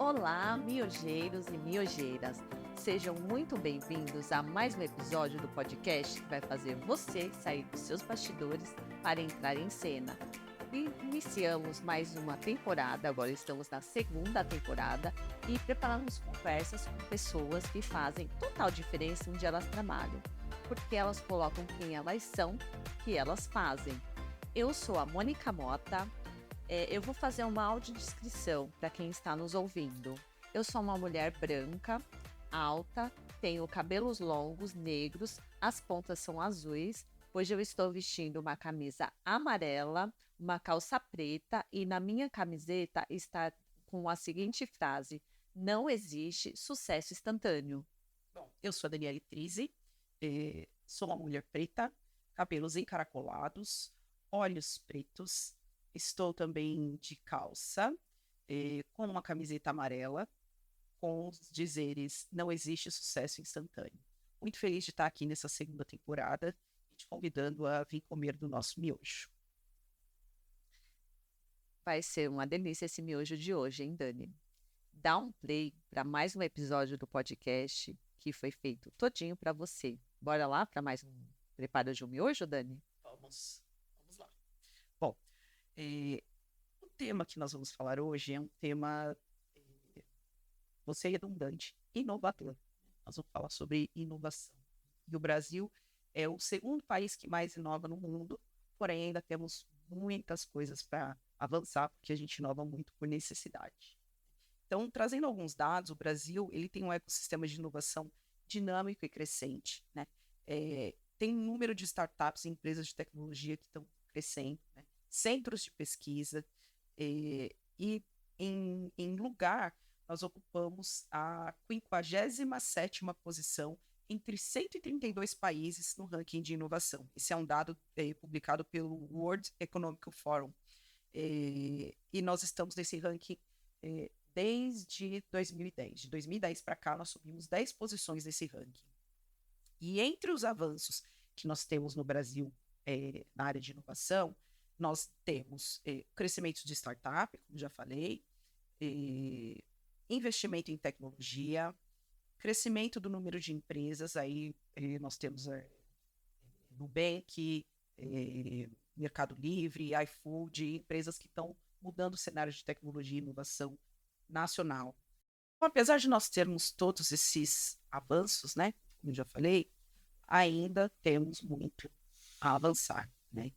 Olá, miojeiros e miojeiras. Sejam muito bem-vindos a mais um episódio do podcast que vai fazer você sair dos seus bastidores para entrar em cena. E iniciamos mais uma temporada, agora estamos na segunda temporada e preparamos conversas com pessoas que fazem total diferença onde elas trabalham, porque elas colocam quem elas são, que elas fazem. Eu sou a Mônica Mota. Eu vou fazer uma audiodescrição para quem está nos ouvindo. Eu sou uma mulher branca, alta, tenho cabelos longos, negros, as pontas são azuis. Hoje eu estou vestindo uma camisa amarela, uma calça preta e na minha camiseta está com a seguinte frase: não existe sucesso instantâneo. Bom, eu sou a Daniele Trizzi, sou uma mulher preta, cabelos encaracolados, olhos pretos, estou também de calça, com uma camiseta amarela, com os dizeres não existe sucesso instantâneo. Muito feliz de estar aqui nessa segunda temporada e te convidando a vir comer do nosso miojo. Vai ser uma delícia esse miojo de hoje, hein, Dani? Dá um play para mais um episódio do podcast que foi feito todinho para você. Bora lá para mais um preparo de um miojo, Dani? Vamos lá. Bom, o tema que nós vamos falar hoje é um tema, vou ser redundante, inovador. Nós vamos falar sobre inovação. E o Brasil é o segundo país que mais inova no mundo, porém ainda temos muitas coisas para avançar, porque a gente inova muito por necessidade. Então, trazendo alguns dados, o Brasil ele tem um ecossistema de inovação dinâmico e crescente, né? Tem um número de startups e empresas de tecnologia que estão crescendo, né? Centros de pesquisa, e em lugar, nós ocupamos a 57ª posição entre 132 países no ranking de inovação. Esse é um dado publicado pelo World Economic Forum. E nós estamos nesse ranking desde 2010. De 2010 para cá, nós subimos 10 posições nesse ranking. E entre os avanços que nós temos no Brasil na área de inovação, nós temos crescimento de startup, como já falei, investimento em tecnologia, crescimento do número de empresas, aí nós temos Nubank, Mercado Livre, iFood, empresas que estão mudando o cenário de tecnologia e inovação nacional. Então, apesar de nós termos todos esses avanços, né, como eu já falei, ainda temos muito a avançar, né?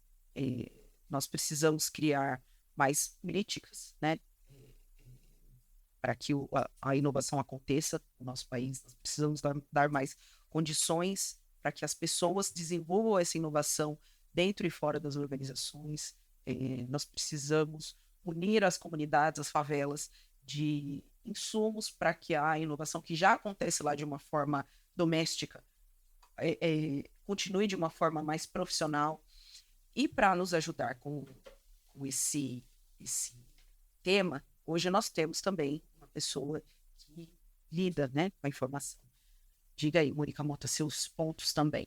Nós precisamos criar mais políticas, né, para que a inovação aconteça no nosso país. Nós precisamos dar mais condições para que as pessoas desenvolvam essa inovação dentro e fora das organizações. Nós precisamos unir as comunidades, as favelas, de insumos para que a inovação que já acontece lá de uma forma doméstica continue de uma forma mais profissional. E para nos ajudar com esse tema, hoje nós temos também uma pessoa que lida, né, com a informação. Diga aí, Mônica Mota, seus pontos também.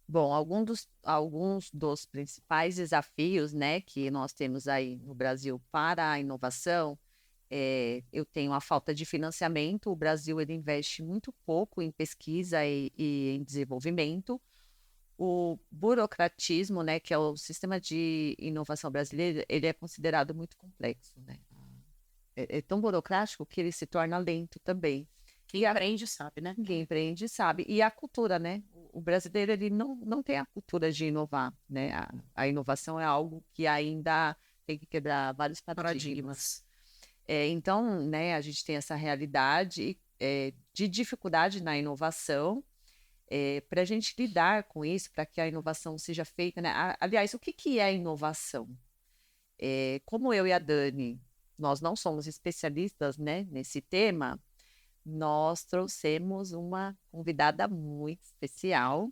Bom, alguns dos principais desafios, né, que nós temos aí no Brasil para a inovação, eu tenho a falta de financiamento. O Brasil ele investe muito pouco em pesquisa e em desenvolvimento. O burocratismo, né, que é o sistema de inovação brasileiro, ele é considerado muito complexo, né? É tão burocrático que ele se torna lento também. Quem empreende sabe, né? Quem empreende sabe. E a cultura, né? O brasileiro ele não tem a cultura de inovar, né? A inovação é algo que ainda tem que quebrar vários paradigmas. Então, né, a gente tem essa realidade de dificuldade na inovação. Para a gente lidar com isso, para que a inovação seja feita, né? Aliás, o que é inovação? Como eu e a Dani, nós não somos especialistas, né, nesse tema, nós trouxemos uma convidada muito especial.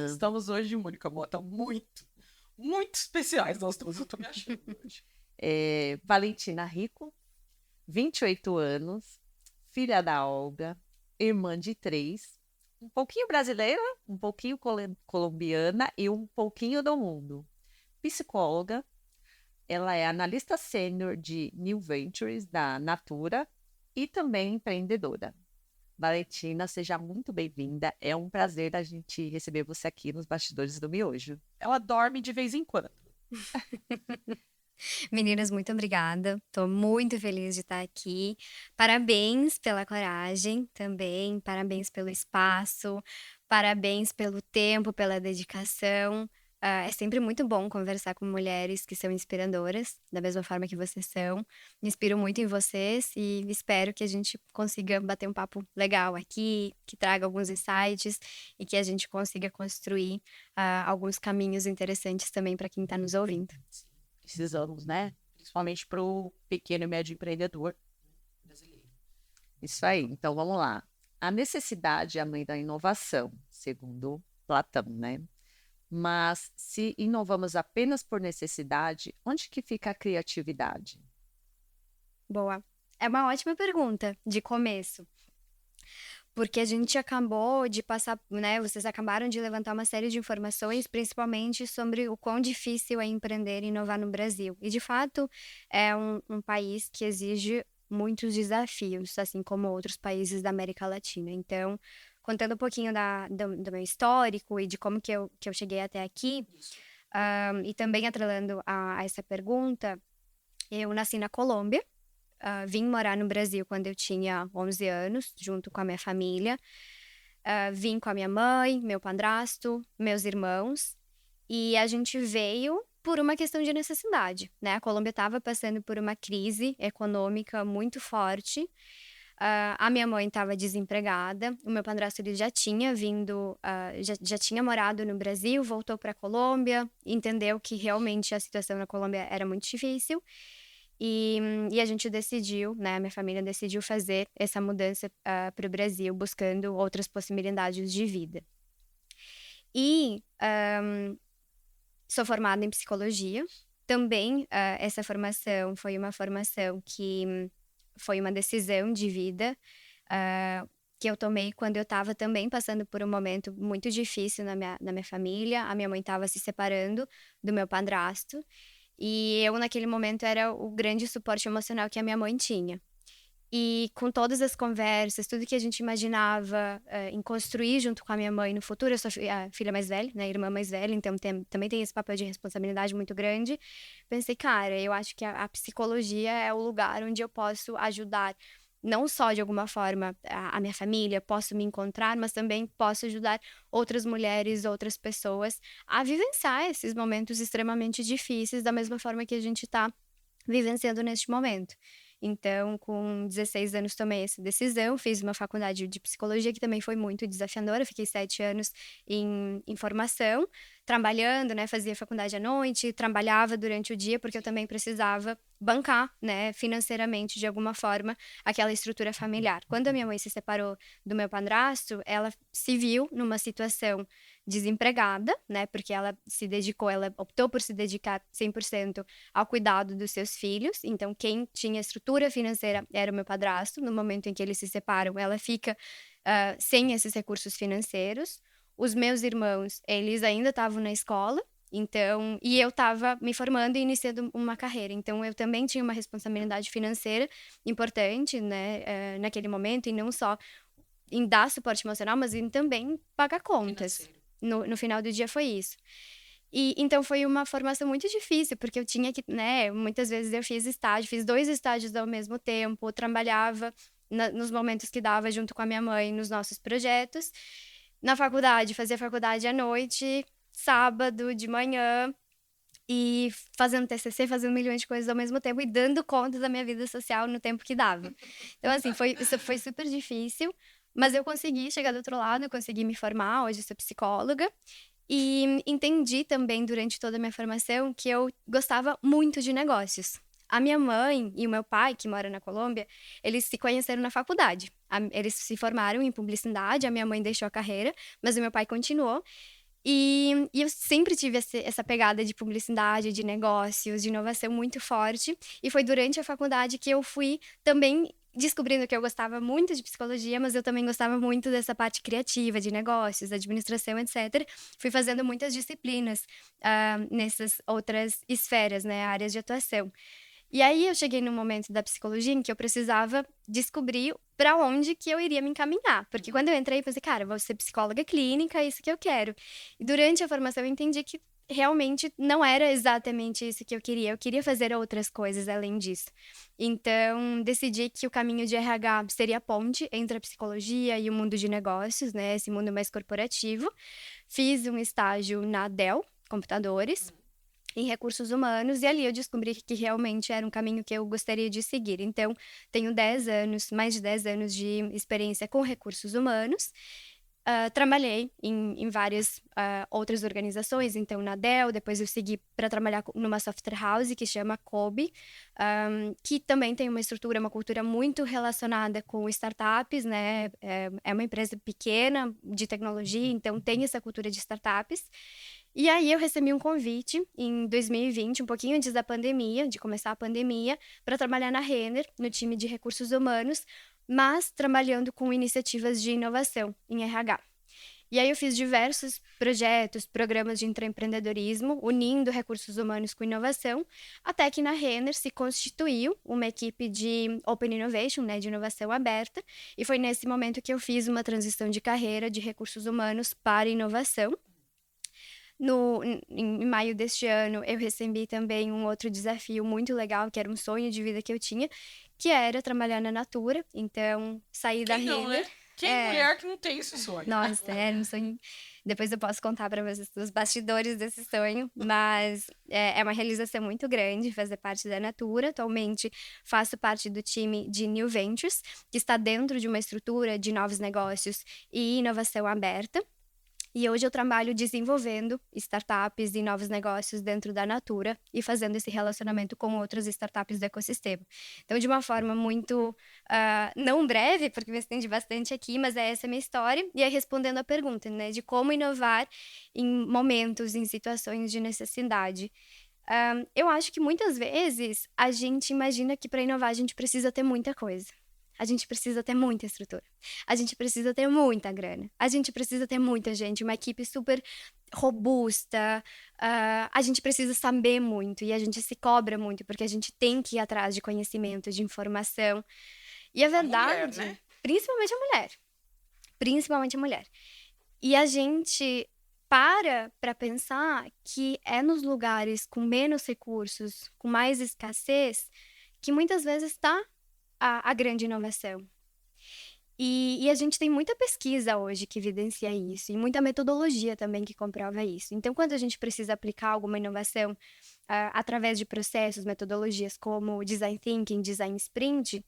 Estamos hoje, Mônica Mota, muito especiais nós estamos, eu estou me achando hoje. Valentina Rico, 28 anos, filha da Olga, irmã de 3, um pouquinho brasileira, um pouquinho colombiana e um pouquinho do mundo. Psicóloga, Ela é analista sênior de New Ventures da Natura e também empreendedora. Valentina, seja muito bem-vinda. É um prazer a gente receber você aqui nos bastidores do Miojo. Ela dorme de vez em quando. Meninas, muito obrigada. Tô muito feliz de estar aqui. Parabéns pela coragem também, parabéns pelo espaço, parabéns pelo tempo, pela dedicação. É sempre muito bom conversar com mulheres que são inspiradoras, da mesma forma que vocês são. Me inspiro muito em vocês e espero que a gente consiga bater um papo legal aqui, que traga alguns insights e que a gente consiga construir alguns caminhos interessantes também para quem está nos ouvindo. Precisamos, né? Principalmente para o pequeno e médio empreendedor brasileiro. Isso aí. Então, vamos lá. A necessidade é a mãe da inovação, segundo Platão, né? Mas se inovamos apenas por necessidade, onde que fica a criatividade? Boa. É uma ótima pergunta de começo. Porque a gente acabou de passar, né? Vocês acabaram de levantar uma série de informações, principalmente sobre o quão difícil é empreender e inovar no Brasil. E, de fato, é um país que exige muitos desafios, assim como outros países da América Latina. Então, contando um pouquinho do meu histórico e de como que eu cheguei até aqui, e também atrelando a essa pergunta, eu nasci na Colômbia. Vim morar no Brasil quando eu tinha 11 anos, junto com a minha família. Vim com a minha mãe, meu padrasto, meus irmãos. E a gente veio por uma questão de necessidade, né? A Colômbia estava passando por uma crise econômica muito forte. A minha mãe estava desempregada. O meu padrasto ele já tinha vindo, já tinha morado no Brasil, voltou para a Colômbia, entendeu que realmente a situação na Colômbia era muito difícil. E a gente decidiu, né, a minha família decidiu fazer essa mudança para o Brasil, buscando outras possibilidades de vida. E sou formada em psicologia. Também essa formação foi uma formação que foi uma decisão de vida que eu tomei quando eu estava também passando por um momento muito difícil na minha família. A minha mãe estava se separando do meu padrasto. E eu, naquele momento, era o grande suporte emocional que a minha mãe tinha. E com todas as conversas, tudo que a gente imaginava em construir junto com a minha mãe no futuro, eu sou a filha mais velha, né, a irmã mais velha, então também tem esse papel de responsabilidade muito grande. Pensei, cara, eu acho que a psicologia é o lugar onde eu posso ajudar não só de alguma forma a minha família, posso me encontrar, mas também posso ajudar outras mulheres, outras pessoas a vivenciar esses momentos extremamente difíceis da mesma forma que a gente está vivenciando neste momento. Então, com 16 anos tomei essa decisão, fiz uma faculdade de psicologia que também foi muito desafiadora, fiquei 7 anos em formação, trabalhando, né, fazia faculdade à noite, trabalhava durante o dia, porque eu também precisava bancar, né, financeiramente, de alguma forma, aquela estrutura familiar. Quando a minha mãe se separou do meu padrasto, ela se viu numa situação desempregada, né, porque ela optou por se dedicar 100% ao cuidado dos seus filhos. Então, quem tinha estrutura financeira era o meu padrasto. No momento em que eles se separam, ela fica sem esses recursos financeiros. Os meus irmãos, eles ainda estavam na escola, então, e eu estava me formando e iniciando uma carreira. Então, eu também tinha uma responsabilidade financeira importante, né, naquele momento, e não só em dar suporte emocional, mas em também pagar contas. No final do dia foi isso. E então foi uma formação muito difícil, porque eu tinha que, né, muitas vezes eu fiz 2 estágios ao mesmo tempo, trabalhava nos momentos que dava junto com a minha mãe nos nossos projetos. Na faculdade, fazia faculdade à noite, sábado de manhã, e fazendo TCC, fazendo milhões de coisas ao mesmo tempo e dando conta da minha vida social no tempo que dava. Então, assim, isso foi super difícil, mas eu consegui chegar do outro lado, eu consegui me formar, hoje eu sou psicóloga, e entendi também durante toda a minha formação que eu gostava muito de negócios. A minha mãe e o meu pai, que mora na Colômbia, eles se conheceram na faculdade. Eles se formaram em publicidade, a minha mãe deixou a carreira, mas o meu pai continuou. E eu sempre tive essa pegada de publicidade, de negócios, de inovação muito forte. E foi durante a faculdade que eu fui também descobrindo que eu gostava muito de psicologia, mas eu também gostava muito dessa parte criativa, de negócios, administração, etc. Fui fazendo muitas disciplinas nessas outras esferas, né, áreas de atuação. E aí eu cheguei num momento da psicologia em que eu precisava descobrir para onde que eu iria me encaminhar. Porque quando eu entrei, eu pensei, cara, vou ser psicóloga clínica, é isso que eu quero. E durante a formação eu entendi que realmente não era exatamente isso que eu queria. Eu queria fazer outras coisas além disso. Então, decidi que o caminho de RH seria a ponte entre a psicologia e o mundo de negócios, né? Esse mundo mais corporativo. Fiz um estágio na Dell Computadores, em recursos humanos, e ali eu descobri que realmente era um caminho que eu gostaria de seguir. Então, tenho 10 anos, mais de 10 anos de experiência com recursos humanos. Trabalhei em várias outras organizações, então na Dell, depois eu segui para trabalhar numa software house que chama Kobe, que também tem uma estrutura, uma cultura muito relacionada com startups, né? É uma empresa pequena de tecnologia, então tem essa cultura de startups. E aí eu recebi um convite em 2020, um pouquinho antes da pandemia, de começar a pandemia, para trabalhar na Renner, no time de recursos humanos, mas trabalhando com iniciativas de inovação em RH. E aí eu fiz diversos projetos, programas de intraempreendedorismo, unindo recursos humanos com inovação, até que na Renner se constituiu uma equipe de Open Innovation, né, de inovação aberta, e foi nesse momento que eu fiz uma transição de carreira de recursos humanos para inovação. Em maio deste ano, eu recebi também um outro desafio muito legal, que era um sonho de vida que eu tinha, que era trabalhar na Natura. Então, saí da Quem não, né? Renner. Quem mulher que não tem esse sonho? Nossa, era um sonho. Depois eu posso contar para vocês os bastidores desse sonho, mas é uma realização muito grande fazer parte da Natura. Atualmente faço parte do time de New Ventures, que está dentro de uma estrutura de novos negócios e inovação aberta. E hoje eu trabalho desenvolvendo startups e novos negócios dentro da Natura e fazendo esse relacionamento com outras startups do ecossistema. Então, de uma forma muito, não breve, porque me estende bastante aqui, mas é essa a minha história. E aí, respondendo a pergunta, né, de como inovar em momentos, em situações de necessidade. Eu acho que muitas vezes a gente imagina que para inovar a gente precisa ter muita coisa. A gente precisa ter muita estrutura. A gente precisa ter muita grana. A gente precisa ter muita gente, uma equipe super robusta. A gente precisa saber muito e a gente se cobra muito porque a gente tem que ir atrás de conhecimento, de informação. E a verdade, mulher, né? principalmente a mulher. Principalmente a mulher. E a gente para pensar que é nos lugares com menos recursos, com mais escassez, que muitas vezes está a grande inovação. E a gente tem muita pesquisa hoje que evidencia isso, e muita metodologia também que comprova isso. Então, quando a gente precisa aplicar alguma inovação através de processos, metodologias como Design Thinking, Design Sprint,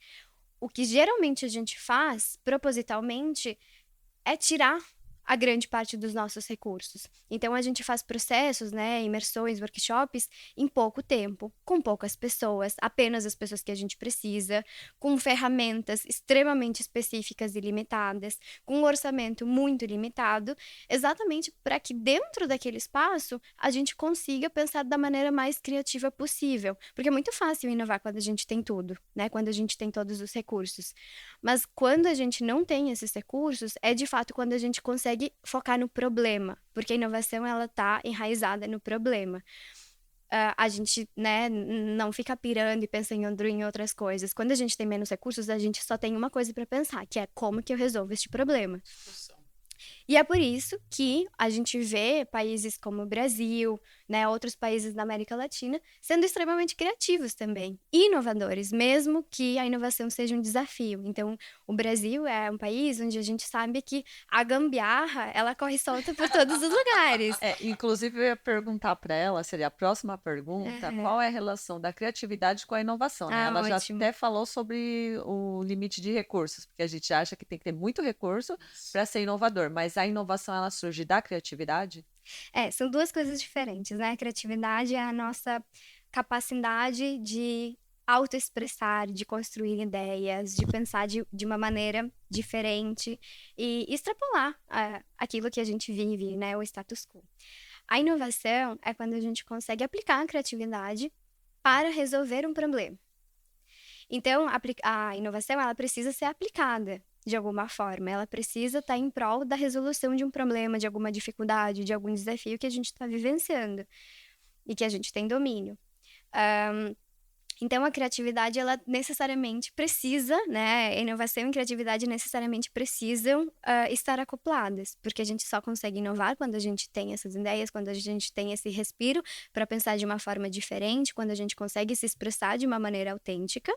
o que geralmente a gente faz, propositalmente, é tirar a grande parte dos nossos recursos. Então, a gente faz processos, né, imersões, workshops, em pouco tempo, com poucas pessoas, apenas as pessoas que a gente precisa, com ferramentas extremamente específicas e limitadas, com um orçamento muito limitado, exatamente para que dentro daquele espaço a gente consiga pensar da maneira mais criativa possível. Porque é muito fácil inovar quando a gente tem tudo, né, quando a gente tem todos os recursos. Mas quando a gente não tem esses recursos, é de fato quando a gente consegue focar no problema, porque a inovação ela está enraizada no problema. A gente, né, não fica pirando e pensando em outras coisas. Quando a gente tem menos recursos, a gente só tem uma coisa para pensar, que é como que eu resolvo este problema. E é por isso que a gente vê países como o Brasil, né, outros países da América Latina, sendo extremamente criativos também, e inovadores, mesmo que a inovação seja um desafio. Então, o Brasil é um país onde a gente sabe que a gambiarra, ela corre solta por todos os lugares. Inclusive, eu ia perguntar para ela, seria a próxima pergunta, qual é a relação da criatividade com a inovação, né? Ela Ótimo. já até falou sobre o limite de recursos, porque a gente acha que tem que ter muito recurso para ser inovador, mas a inovação, ela surge da criatividade? São duas coisas diferentes, né? A criatividade é a nossa capacidade de autoexpressar, de construir ideias, de pensar de uma maneira diferente e extrapolar aquilo que a gente vive, né? O status quo. A inovação é quando a gente consegue aplicar a criatividade para resolver um problema. Então, a inovação, ela precisa ser aplicada de alguma forma. Ela precisa estar em prol da resolução de um problema, de alguma dificuldade, de algum desafio que a gente está vivenciando e que a gente tem domínio. Então, a criatividade, ela necessariamente precisa, né? A inovação e criatividade necessariamente precisam estar acopladas, porque a gente só consegue inovar quando a gente tem essas ideias, quando a gente tem esse respiro para pensar de uma forma diferente, quando a gente consegue se expressar de uma maneira autêntica.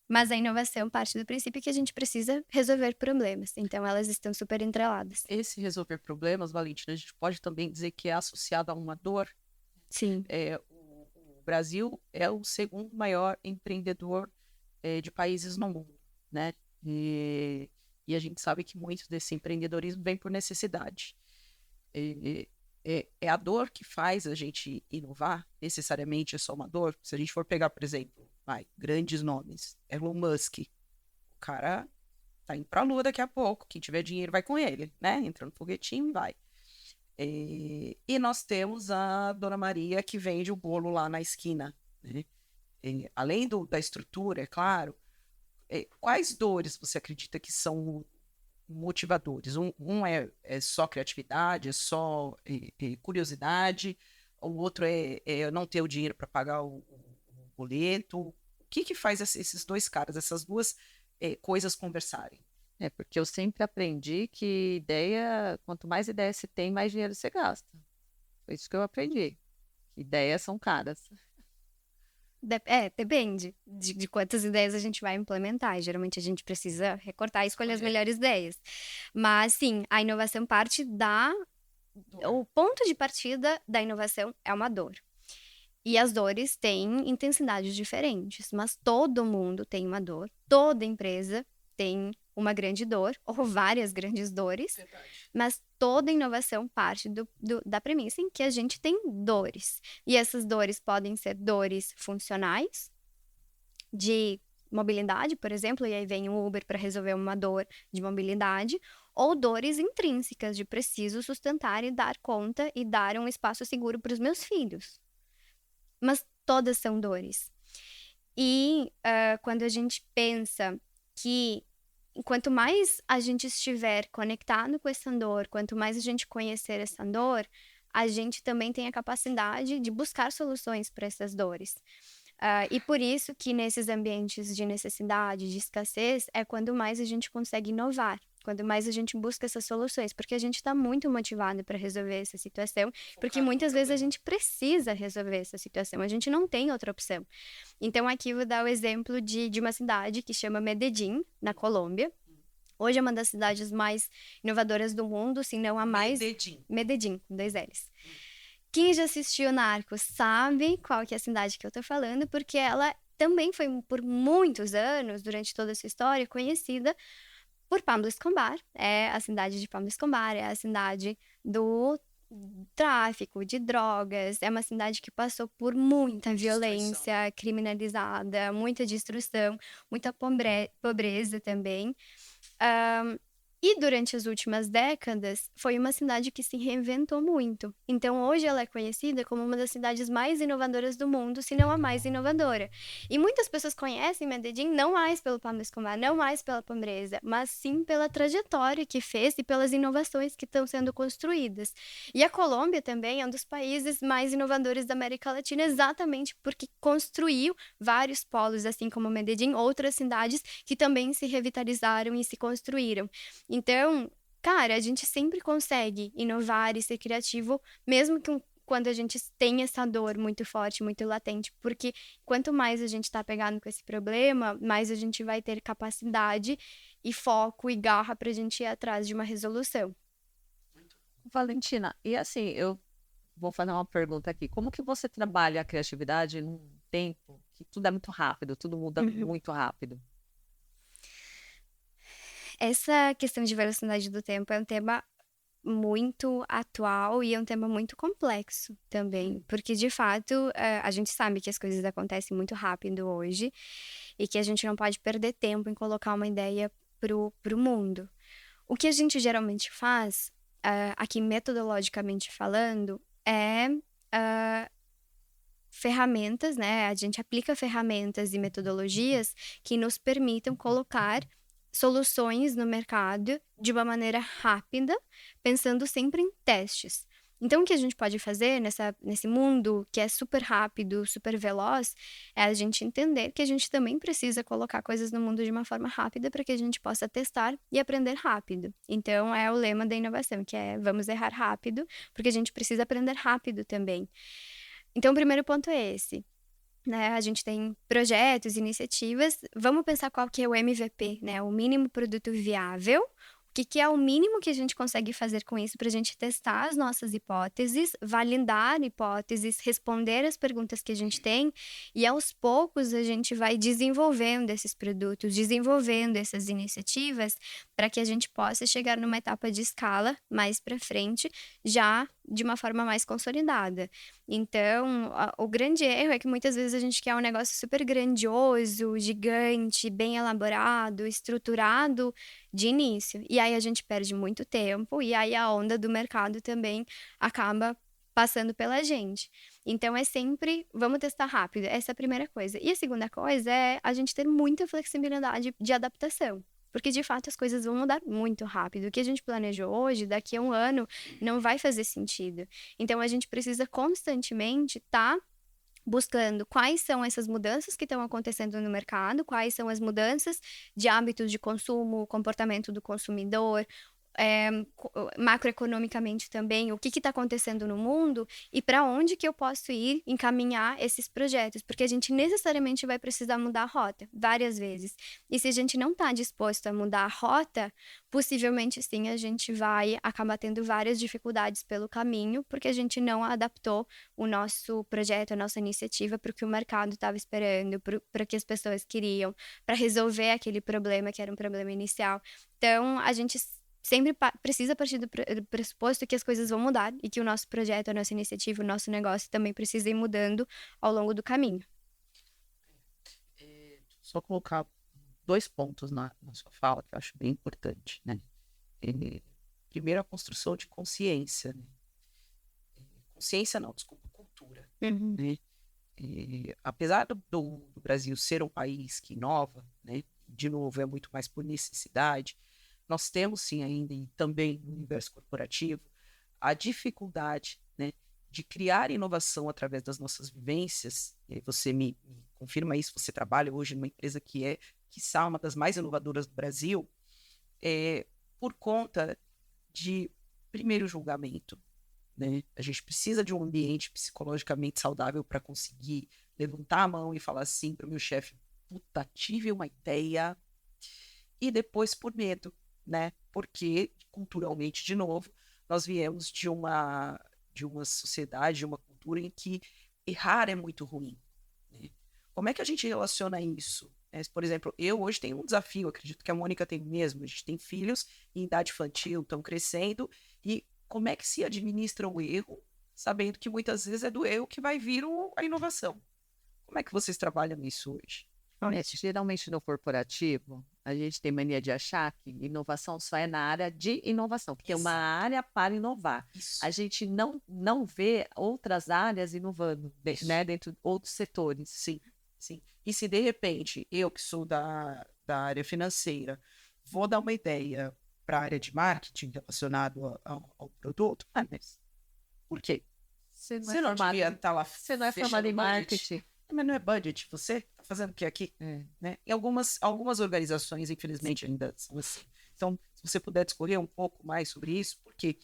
Mas a inovação parte do princípio que a gente precisa resolver problemas, então elas estão super entreladas. Esse resolver problemas, Valentina, a gente pode também dizer que é associado a uma dor. Sim. O Brasil é o segundo maior empreendedor de países no mundo, né? E a gente sabe que muito desse empreendedorismo vem por necessidade. É a dor que faz a gente inovar, necessariamente é só uma dor. Se a gente for pegar, por exemplo, grandes nomes, Elon Musk, o cara tá indo pra Lua daqui a pouco, quem tiver dinheiro vai com ele, né? Entra no foguetinho e vai. E nós temos a Dona Maria que vende o bolo lá na esquina, né? Além da estrutura, é claro, quais dores você acredita que são motivadores? Um é só criatividade, é só curiosidade, o outro é não ter o dinheiro para pagar o boleto. O que faz esses dois caras, essas duas coisas conversarem? Porque eu sempre aprendi que quanto mais ideia você tem, mais dinheiro você gasta. Foi isso que eu aprendi. Ideias são caras. Depende de quantas ideias a gente vai implementar. Geralmente a gente precisa recortar e escolher as melhores ideias. Mas sim, a inovação parte o ponto de partida da inovação é uma dor. E as dores têm intensidades diferentes, mas todo mundo tem uma dor, toda empresa tem uma grande dor, ou várias grandes dores, mas toda inovação parte da premissa em que a gente tem dores. E essas dores podem ser dores funcionais, de mobilidade, por exemplo, e aí vem o Uber para resolver uma dor de mobilidade, ou dores intrínsecas, de preciso sustentar e dar conta e dar um espaço seguro para os meus filhos. Mas todas são dores. E quando a gente pensa que quanto mais a gente estiver conectado com essa dor, quanto mais a gente conhecer essa dor, a gente também tem a capacidade de buscar soluções para essas dores. E por isso que nesses ambientes de necessidade, de escassez, é quando mais a gente consegue inovar, quando mais a gente busca essas soluções, porque a gente está muito motivado para resolver essa situação, porque muitas vezes a gente precisa resolver essa situação, a gente não tem outra opção. Então aqui eu vou dar o exemplo de uma cidade que chama Medellín, na Colômbia. Hoje é uma das cidades mais inovadoras do mundo, se não a mais... Medellín, com 2 L's. Quem já assistiu Narcos sabe qual que é a cidade que eu tô falando, porque ela também foi, por muitos anos, durante toda essa história, conhecida por Pablo Escobar. É a cidade de Pablo Escobar, é a cidade do tráfico de drogas, é uma cidade que passou por muita violência criminalizada, muita destruição, muita pobreza também. E durante as últimas décadas, foi uma cidade que se reinventou muito. Então, hoje ela é conhecida como uma das cidades mais inovadoras do mundo, se não a mais inovadora. E muitas pessoas conhecem Medellín não mais pelo Pablo Escobar, não mais pela pobreza, mas sim pela trajetória que fez e pelas inovações que estão sendo construídas. E a Colômbia também é um dos países mais inovadores da América Latina, exatamente porque construiu vários polos, assim como Medellín, outras cidades que também se revitalizaram e se construíram. Então, cara, a gente sempre consegue inovar e ser criativo, mesmo que quando a gente tem essa dor muito forte, muito latente, porque quanto mais a gente tá pegado com esse problema, mais a gente vai ter capacidade e foco e garra pra gente ir atrás de uma resolução. Valentina, e assim, eu vou fazer uma pergunta aqui. Como que você trabalha a criatividade num tempo que tudo é muito rápido, tudo muda muito rápido? Essa questão de velocidade do tempo é um tema muito atual e é um tema muito complexo também, porque de fato a gente sabe que as coisas acontecem muito rápido hoje e que a gente não pode perder tempo em colocar uma ideia pro mundo. O que a gente geralmente faz, aqui metodologicamente falando, é ferramentas, né? A gente aplica ferramentas e metodologias que nos permitam colocar soluções no mercado de uma maneira rápida, pensando sempre em testes. Então, o que a gente pode fazer nesse mundo que é super rápido, super veloz, é a gente entender que a gente também precisa colocar coisas no mundo de uma forma rápida para que a gente possa testar e aprender rápido. Então, é o lema da inovação, que é vamos errar rápido, porque a gente precisa aprender rápido também. Então, o primeiro ponto é esse. Né, a gente tem projetos, iniciativas, vamos pensar qual que é o MVP, né, o mínimo produto viável, o que é o mínimo que a gente consegue fazer com isso para a gente testar as nossas hipóteses, validar hipóteses, responder as perguntas que a gente tem, e aos poucos a gente vai desenvolvendo esses produtos, desenvolvendo essas iniciativas, para que a gente possa chegar numa etapa de escala mais para frente, já de uma forma mais consolidada. Então, o grande erro é que muitas vezes a gente quer um negócio super grandioso, gigante, bem elaborado, estruturado de início. E aí a gente perde muito tempo, e aí a onda do mercado também acaba passando pela gente. Então, é sempre, vamos testar rápido. Essa é a primeira coisa. E a segunda coisa é a gente ter muita flexibilidade de adaptação. Porque, de fato, as coisas vão mudar muito rápido. O que a gente planejou hoje, daqui a um ano, não vai fazer sentido. Então, a gente precisa constantemente estar buscando quais são essas mudanças que estão acontecendo no mercado, quais são as mudanças de hábitos de consumo, comportamento do consumidor, macroeconomicamente também, o que está acontecendo no mundo e para onde que eu posso ir encaminhar esses projetos, porque a gente necessariamente vai precisar mudar a rota várias vezes. E se a gente não está disposto a mudar a rota, possivelmente sim a gente vai acabar tendo várias dificuldades pelo caminho, porque a gente não adaptou o nosso projeto, a nossa iniciativa para o que o mercado estava esperando, para o que as pessoas queriam, para resolver aquele problema que era um problema inicial. Então, a gente sempre precisa partir do pressuposto que as coisas vão mudar e que o nosso projeto, a nossa iniciativa, o nosso negócio também precisa ir mudando ao longo do caminho. Só colocar 2 pontos na sua fala que eu acho bem importante, né? Primeiro, a construção de consciência, né? Consciência não, desculpa, cultura, né? Apesar do Brasil ser um país que inova, né? De novo, é muito mais por necessidade. Nós temos, sim, ainda, e também no universo corporativo, a dificuldade, né, de criar inovação através das nossas vivências. E você me confirma isso, você trabalha hoje numa empresa que é, quiçá, uma das mais inovadoras do Brasil, por conta de, primeiro, julgamento. Né? A gente precisa de um ambiente psicologicamente saudável para conseguir levantar a mão e falar assim para o meu chefe, puta, tive uma ideia, e depois por medo. Né? Porque, culturalmente, de novo, nós viemos de uma sociedade, de uma cultura em que errar é muito ruim. Né? Como é que a gente relaciona isso? Por exemplo, eu hoje tenho um desafio, acredito que a Mônica tem mesmo, a gente tem filhos em idade infantil, estão crescendo, e como é que se administra o erro, sabendo que muitas vezes é do erro que vai vir a inovação? Como é que vocês trabalham isso hoje? Geralmente no corporativo, a gente tem mania de achar que inovação só é na área de inovação, porque é uma área para inovar. Isso. A gente não vê outras áreas inovando, né, dentro de outros setores. Sim, sim. E se de repente, eu que sou da área financeira, vou dar uma ideia para a área de marketing relacionado ao produto, mas por quê? Você não devia estar lá. Você não é formado em marketing. Mas não é budget, você está fazendo o que aqui? Né? E algumas organizações, infelizmente, ainda são assim. Então, se você puder discorrer um pouco mais sobre isso, porque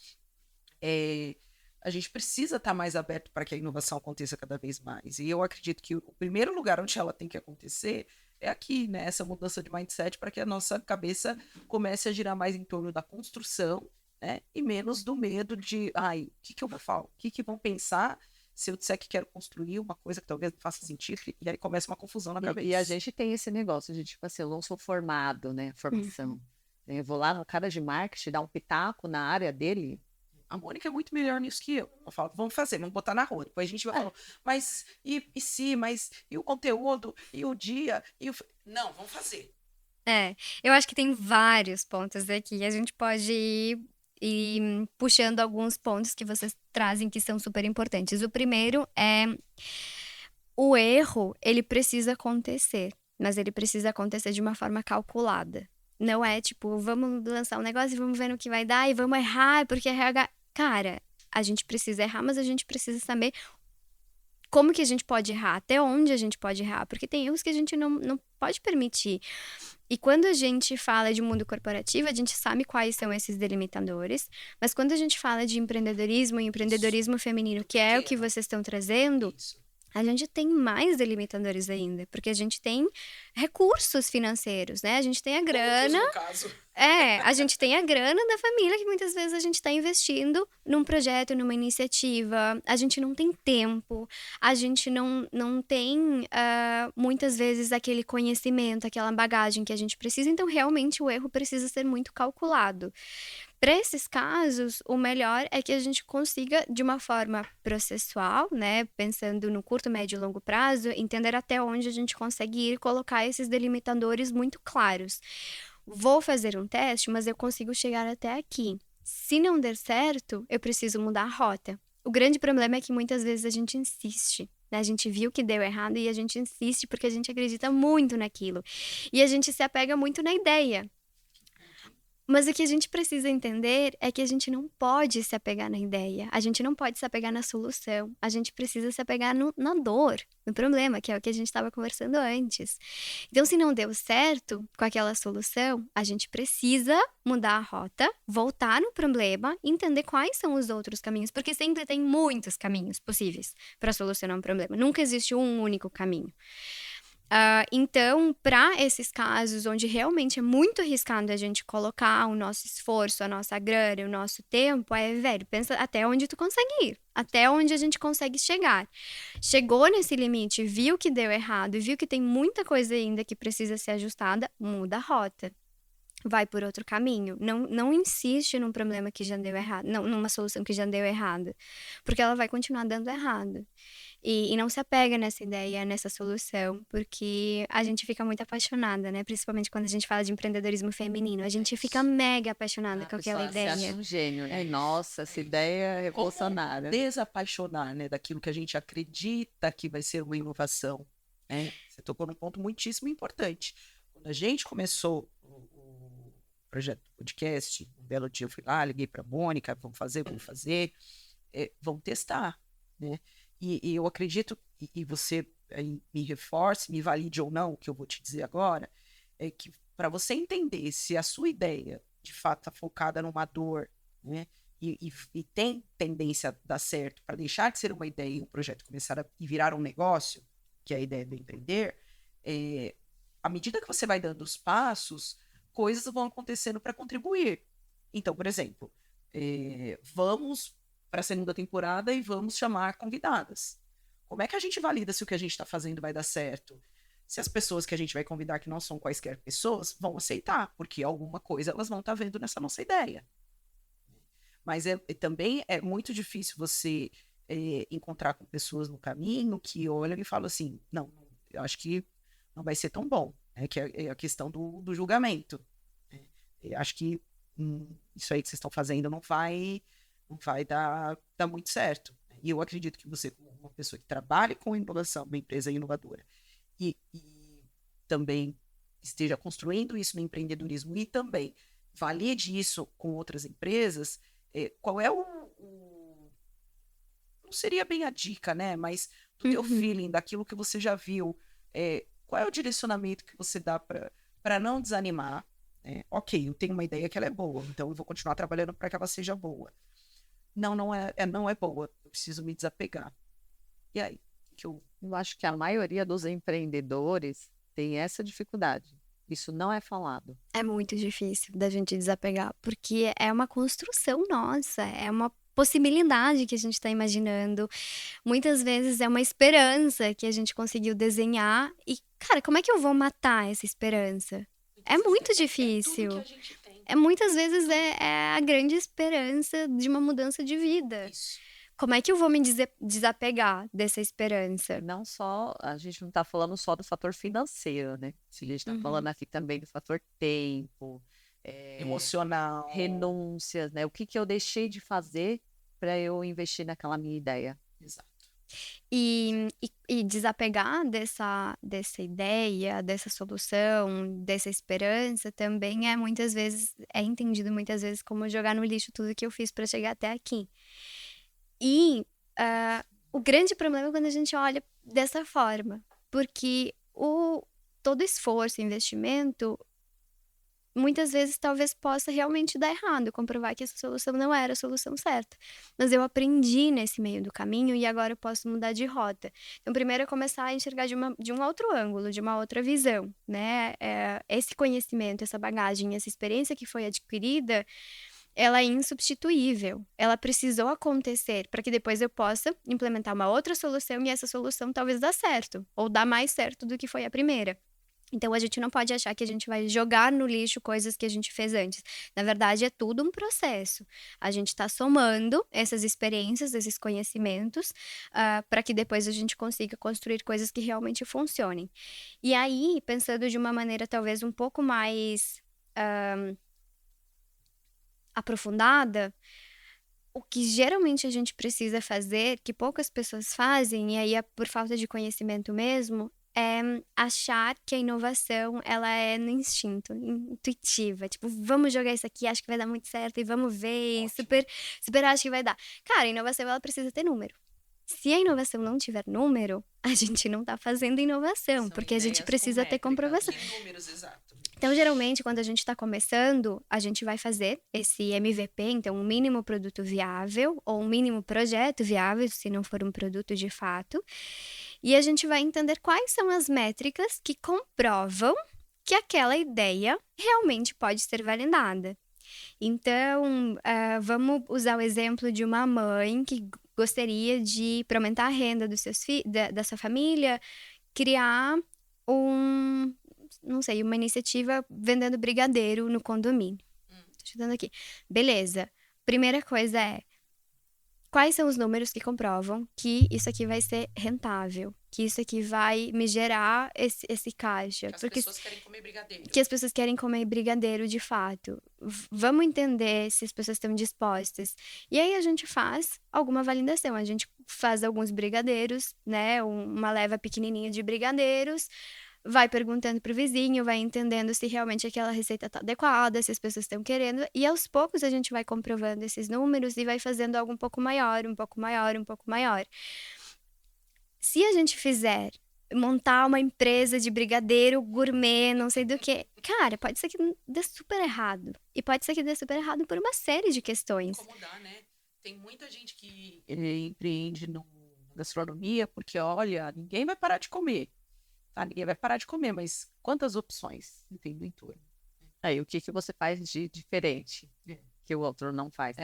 a gente precisa estar mais aberto para que a inovação aconteça cada vez mais. E eu acredito que o primeiro lugar onde ela tem que acontecer é aqui, né? Essa mudança de mindset para que a nossa cabeça comece a girar mais em torno da construção, né? E menos do medo de, o que eu vou falar? O que vão pensar se eu disser que quero construir uma coisa que talvez não faça sentido, e aí começa uma confusão na cabeça. E a gente tem esse negócio de, tipo assim, eu não sou formado, né? Formação. Eu vou lá no cara de marketing, dar um pitaco na área dele. A Mônica é muito melhor nisso que eu. Eu falo, vamos fazer, vamos botar na rua. Depois a gente vai falar, mas e o conteúdo, e o dia, Não, vamos fazer. Eu acho que tem vários pontos aqui. A gente pode ir puxando alguns pontos que vocês trazem que são super importantes. O primeiro é O erro, ele precisa acontecer, mas ele precisa acontecer de uma forma calculada. Não é tipo, vamos lançar um negócio e vamos ver no que vai dar e vamos errar, porque RH... Cara, a gente precisa errar, mas a gente precisa saber como que a gente pode errar, até onde a gente pode errar, porque tem erros que a gente não pode permitir. E quando a gente fala de mundo corporativo, a gente sabe quais são esses delimitadores, mas quando a gente fala de empreendedorismo e empreendedorismo feminino, que é o que vocês estão trazendo, a gente tem mais delimitadores ainda, porque a gente tem recursos financeiros, né? A gente tem a grana. No caso. A gente tem a grana da família que muitas vezes a gente está investindo num projeto, numa iniciativa. A gente não tem tempo, a gente não tem muitas vezes aquele conhecimento, aquela bagagem que a gente precisa. Então, realmente, o erro precisa ser muito calculado. Para esses casos, o melhor é que a gente consiga, de uma forma processual, né, pensando no curto, médio e longo prazo, entender até onde a gente consegue ir, colocar esses delimitadores muito claros. Vou fazer um teste, mas eu consigo chegar até aqui. Se não der certo, eu preciso mudar a rota. O grande problema é que muitas vezes a gente insiste, né? A gente viu que deu errado e a gente insiste porque a gente acredita muito naquilo. E a gente se apega muito na ideia. Mas o que a gente precisa entender é que a gente não pode se apegar na ideia, a gente não pode se apegar na solução, a gente precisa se apegar na dor, no problema, que é o que a gente estava conversando antes. Então, se não deu certo com aquela solução, a gente precisa mudar a rota, voltar no problema, entender quais são os outros caminhos, porque sempre tem muitos caminhos possíveis para solucionar um problema, nunca existe um único caminho. Então, para esses casos onde realmente é muito arriscado a gente colocar o nosso esforço, a nossa grana, o nosso tempo, velho, pensa até onde tu consegue ir, até onde a gente consegue chegar. Chegou nesse limite, viu que deu errado e viu que tem muita coisa ainda que precisa ser ajustada, muda a rota. Vai por outro caminho. Não insiste num problema que já deu errado, não, numa solução que já deu errado, porque ela vai continuar dando errado. E não se apega nessa ideia, nessa solução, porque a gente fica muito apaixonada, né? Principalmente quando a gente fala de empreendedorismo feminino. A gente fica mega apaixonada com aquela ideia. Você acha um gênio, né? Nossa, essa ideia é revolucionária. Desapaixonar, né, daquilo que a gente acredita que vai ser uma inovação. Né? Você tocou num ponto muitíssimo importante. Quando a gente começou o projeto do podcast, um belo dia eu fui lá, liguei para a Mônica, vamos fazer, vamos testar, né? E eu acredito, e você me reforce, me valide ou não, o que eu vou te dizer agora, é que para você entender se a sua ideia, de fato, está focada numa dor, né, e tem tendência a dar certo, para deixar de ser uma ideia e um projeto começar a virar um negócio, que é a ideia do empreender, à medida que você vai dando os passos, coisas vão acontecendo para contribuir. Então, por exemplo, vamos para a segunda temporada e vamos chamar convidadas. Como é que a gente valida se o que a gente está fazendo vai dar certo? Se as pessoas que a gente vai convidar, que não são quaisquer pessoas, vão aceitar, porque alguma coisa elas vão estar vendo nessa nossa ideia. Mas também é muito difícil você encontrar com pessoas no caminho que olham e falam assim, não, eu acho que não vai ser tão bom, que é a questão do julgamento. Eu acho que isso aí que vocês estão fazendo não vai dar muito certo. E eu acredito que você, como uma pessoa que trabalha com inovação, uma empresa inovadora, e também esteja construindo isso no empreendedorismo e também valide isso com outras empresas, qual é não seria bem a dica, né? Mas do teu feeling, daquilo que você já viu, qual é o direcionamento que você dá para não desanimar? Ok, eu tenho uma ideia que ela é boa, então eu vou continuar trabalhando para que ela seja boa. Não é boa, eu preciso me desapegar. E aí? Eu acho que a maioria dos empreendedores tem essa dificuldade. Isso não é falado. É muito difícil da gente desapegar, porque é uma construção nossa, é uma possibilidade que a gente está imaginando. Muitas vezes é uma esperança que a gente conseguiu desenhar e, cara, como é que eu vou matar essa esperança? É muito difícil. Muitas vezes é a grande esperança de uma mudança de vida. Isso. Como é que eu vou me desapegar dessa esperança? Não só, a gente não está falando só do fator financeiro, né? A gente está falando aqui também do fator tempo, emocional, renúncias, né? O que eu deixei de fazer para eu investir naquela minha ideia? Exato. E desapegar dessa ideia, dessa solução, dessa esperança também é entendido muitas vezes como jogar no lixo tudo que eu fiz para chegar até aqui. E o grande problema é quando a gente olha dessa forma, porque todo esforço, investimento, muitas vezes talvez possa realmente dar errado, comprovar que essa solução não era a solução certa. Mas eu aprendi nesse meio do caminho e agora eu posso mudar de rota. Então, primeiro é começar a enxergar de um outro ângulo, de uma outra visão, né? Esse conhecimento, essa bagagem, essa experiência que foi adquirida, ela é insubstituível. Ela precisou acontecer para que depois eu possa implementar uma outra solução e essa solução talvez dá certo, ou dá mais certo do que foi a primeira. Então, a gente não pode achar que a gente vai jogar no lixo coisas que a gente fez antes. Na verdade, é tudo um processo. A gente está somando essas experiências, esses conhecimentos, para que depois a gente consiga construir coisas que realmente funcionem. E aí, pensando de uma maneira talvez um pouco mais aprofundada, o que geralmente a gente precisa fazer, que poucas pessoas fazem, e aí é por falta de conhecimento mesmo, é achar que a inovação, ela é no instinto, intuitiva. Tipo, vamos jogar isso aqui, acho que vai dar muito certo, e vamos ver, e super acho que vai dar. Cara, a inovação, ela precisa ter número. Se a inovação não tiver número, a gente não tá fazendo inovação, porque a gente precisa ter comprovação. Que números exatos? Então, geralmente, quando a gente está começando, a gente vai fazer esse MVP, então um mínimo produto viável ou um mínimo projeto viável, se não for um produto de fato. E a gente vai entender quais são as métricas que comprovam que aquela ideia realmente pode ser validada. Então, vamos usar o exemplo de uma mãe que gostaria de, para aumentar a renda dos seus da sua família, criar não sei, uma iniciativa vendendo brigadeiro no condomínio. Tô chutando aqui. Beleza. Primeira coisa é, quais são os números que comprovam que isso aqui vai ser rentável? Que isso aqui vai me gerar esse caixa? Que as pessoas querem comer brigadeiro. Que as pessoas querem comer brigadeiro de fato. Vamos entender se as pessoas estão dispostas. E aí a gente faz alguma validação. A gente faz alguns brigadeiros, né? Uma leva pequenininha de brigadeiros, vai perguntando pro vizinho, vai entendendo se realmente aquela receita tá adequada, se as pessoas estão querendo, e aos poucos a gente vai comprovando esses números e vai fazendo algo um pouco maior, um pouco maior, um pouco maior. Se a gente fizer montar uma empresa de brigadeiro gourmet, não sei do que, cara, pode ser que dê super errado. E pode ser que dê super errado por uma série de questões. Incomodar, né? Tem muita gente que empreende na gastronomia porque, olha, ninguém vai parar de comer. Tá? Ninguém vai parar de comer, mas quantas opções tem no entorno? Aí, o que você faz de diferente que o outro não faz?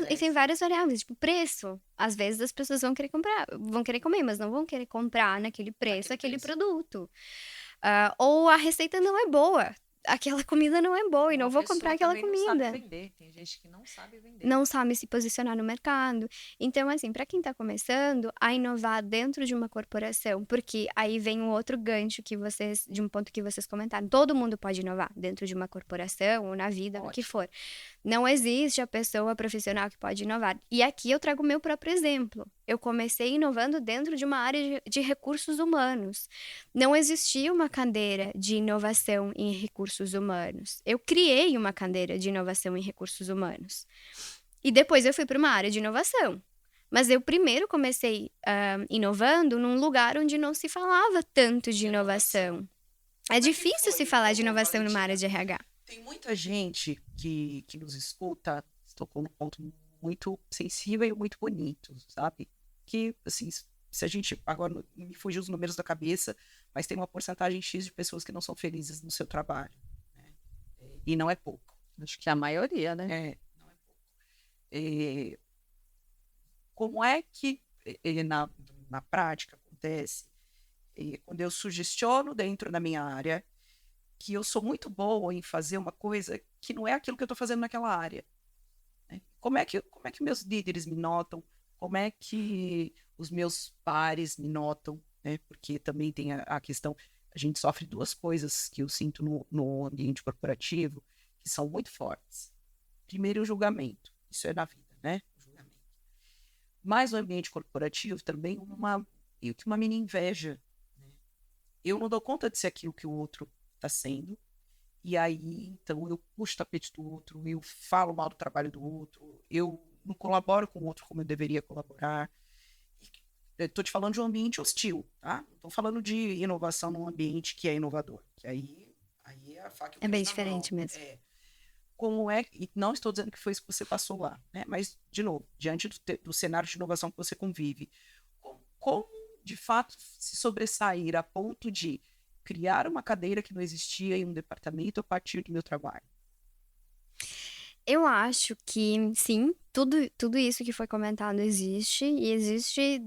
E tem várias variáveis, tipo preço. Às vezes as pessoas vão querer comprar, vão querer comer, mas não vão querer comprar naquele preço aquele produto. Ou a receita não é boa. Aquela comida não é boa e não vou comprar aquela comida. Não sabe vender. Tem gente que não sabe vender. Não sabe se posicionar no mercado. Então, assim, para quem está começando a inovar dentro de uma corporação, porque aí vem um outro gancho de um ponto que vocês comentaram. Todo mundo pode inovar dentro de uma corporação ou na vida, no que for. Não existe a pessoa profissional que pode inovar. E aqui eu trago o meu próprio exemplo. Eu comecei inovando dentro de uma área de recursos humanos. Não existia uma cadeira de inovação em recursos humanos. Eu criei uma cadeira de inovação em recursos humanos. E depois eu fui para uma área de inovação. Mas eu primeiro comecei inovando num lugar onde não se falava tanto de inovação. É difícil se falar de inovação numa área de RH. Tem muita gente que nos escuta, tocou num ponto muito sensível e muito bonito, sabe? Que, assim, se a gente, agora me fugiu os números da cabeça, mas tem uma porcentagem X de pessoas que não são felizes no seu trabalho, né? E não é pouco. Acho que é a maioria, né? Não é pouco. Como é que na prática acontece quando eu sugestiono dentro da minha área que eu sou muito boa em fazer uma coisa que não é aquilo que eu estou fazendo naquela área, né? Como é que meus líderes me notam? Como é que os meus pares me notam, né? Porque também tem a questão, a gente sofre duas coisas que eu sinto no ambiente corporativo que são muito fortes. Primeiro, o julgamento. Isso é na vida, né? O julgamento. Mas no ambiente corporativo também meio que uma mini inveja. Eu não dou conta de ser aquilo que o outro está sendo. E aí, então, eu puxo o tapete do outro, eu falo mal do trabalho do outro, eu não colaboro com o outro como eu deveria colaborar. Estou te falando de um ambiente hostil, tá? Estou falando de inovação num ambiente que é inovador. Que aí é a faca e o É bem queijo na mão. diferente mesmo. Como é, e não estou dizendo que foi isso que você passou lá, né? Mas, de novo, diante do cenário de inovação que você convive, como de fato se sobressair a ponto de criar uma cadeira que não existia em um departamento a partir do meu trabalho? Eu acho que, sim, tudo isso que foi comentado existe, e existe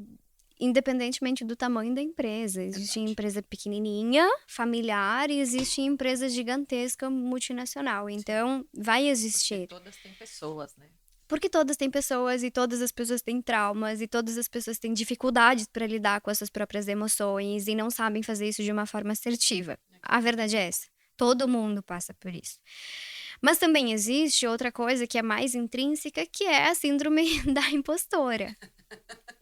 independentemente do tamanho da empresa. Existe Verdade. empresa pequenininha, familiar, e existe empresa gigantesca, multinacional. Então, vai Porque existir. todas têm pessoas, né? Porque todas têm pessoas, e todas as pessoas têm traumas, e todas as pessoas têm dificuldades para lidar com as suas próprias emoções e não sabem fazer isso de uma forma assertiva. A verdade é essa. Todo mundo passa por isso. Mas também existe outra coisa que é mais intrínseca, que é a síndrome da impostora.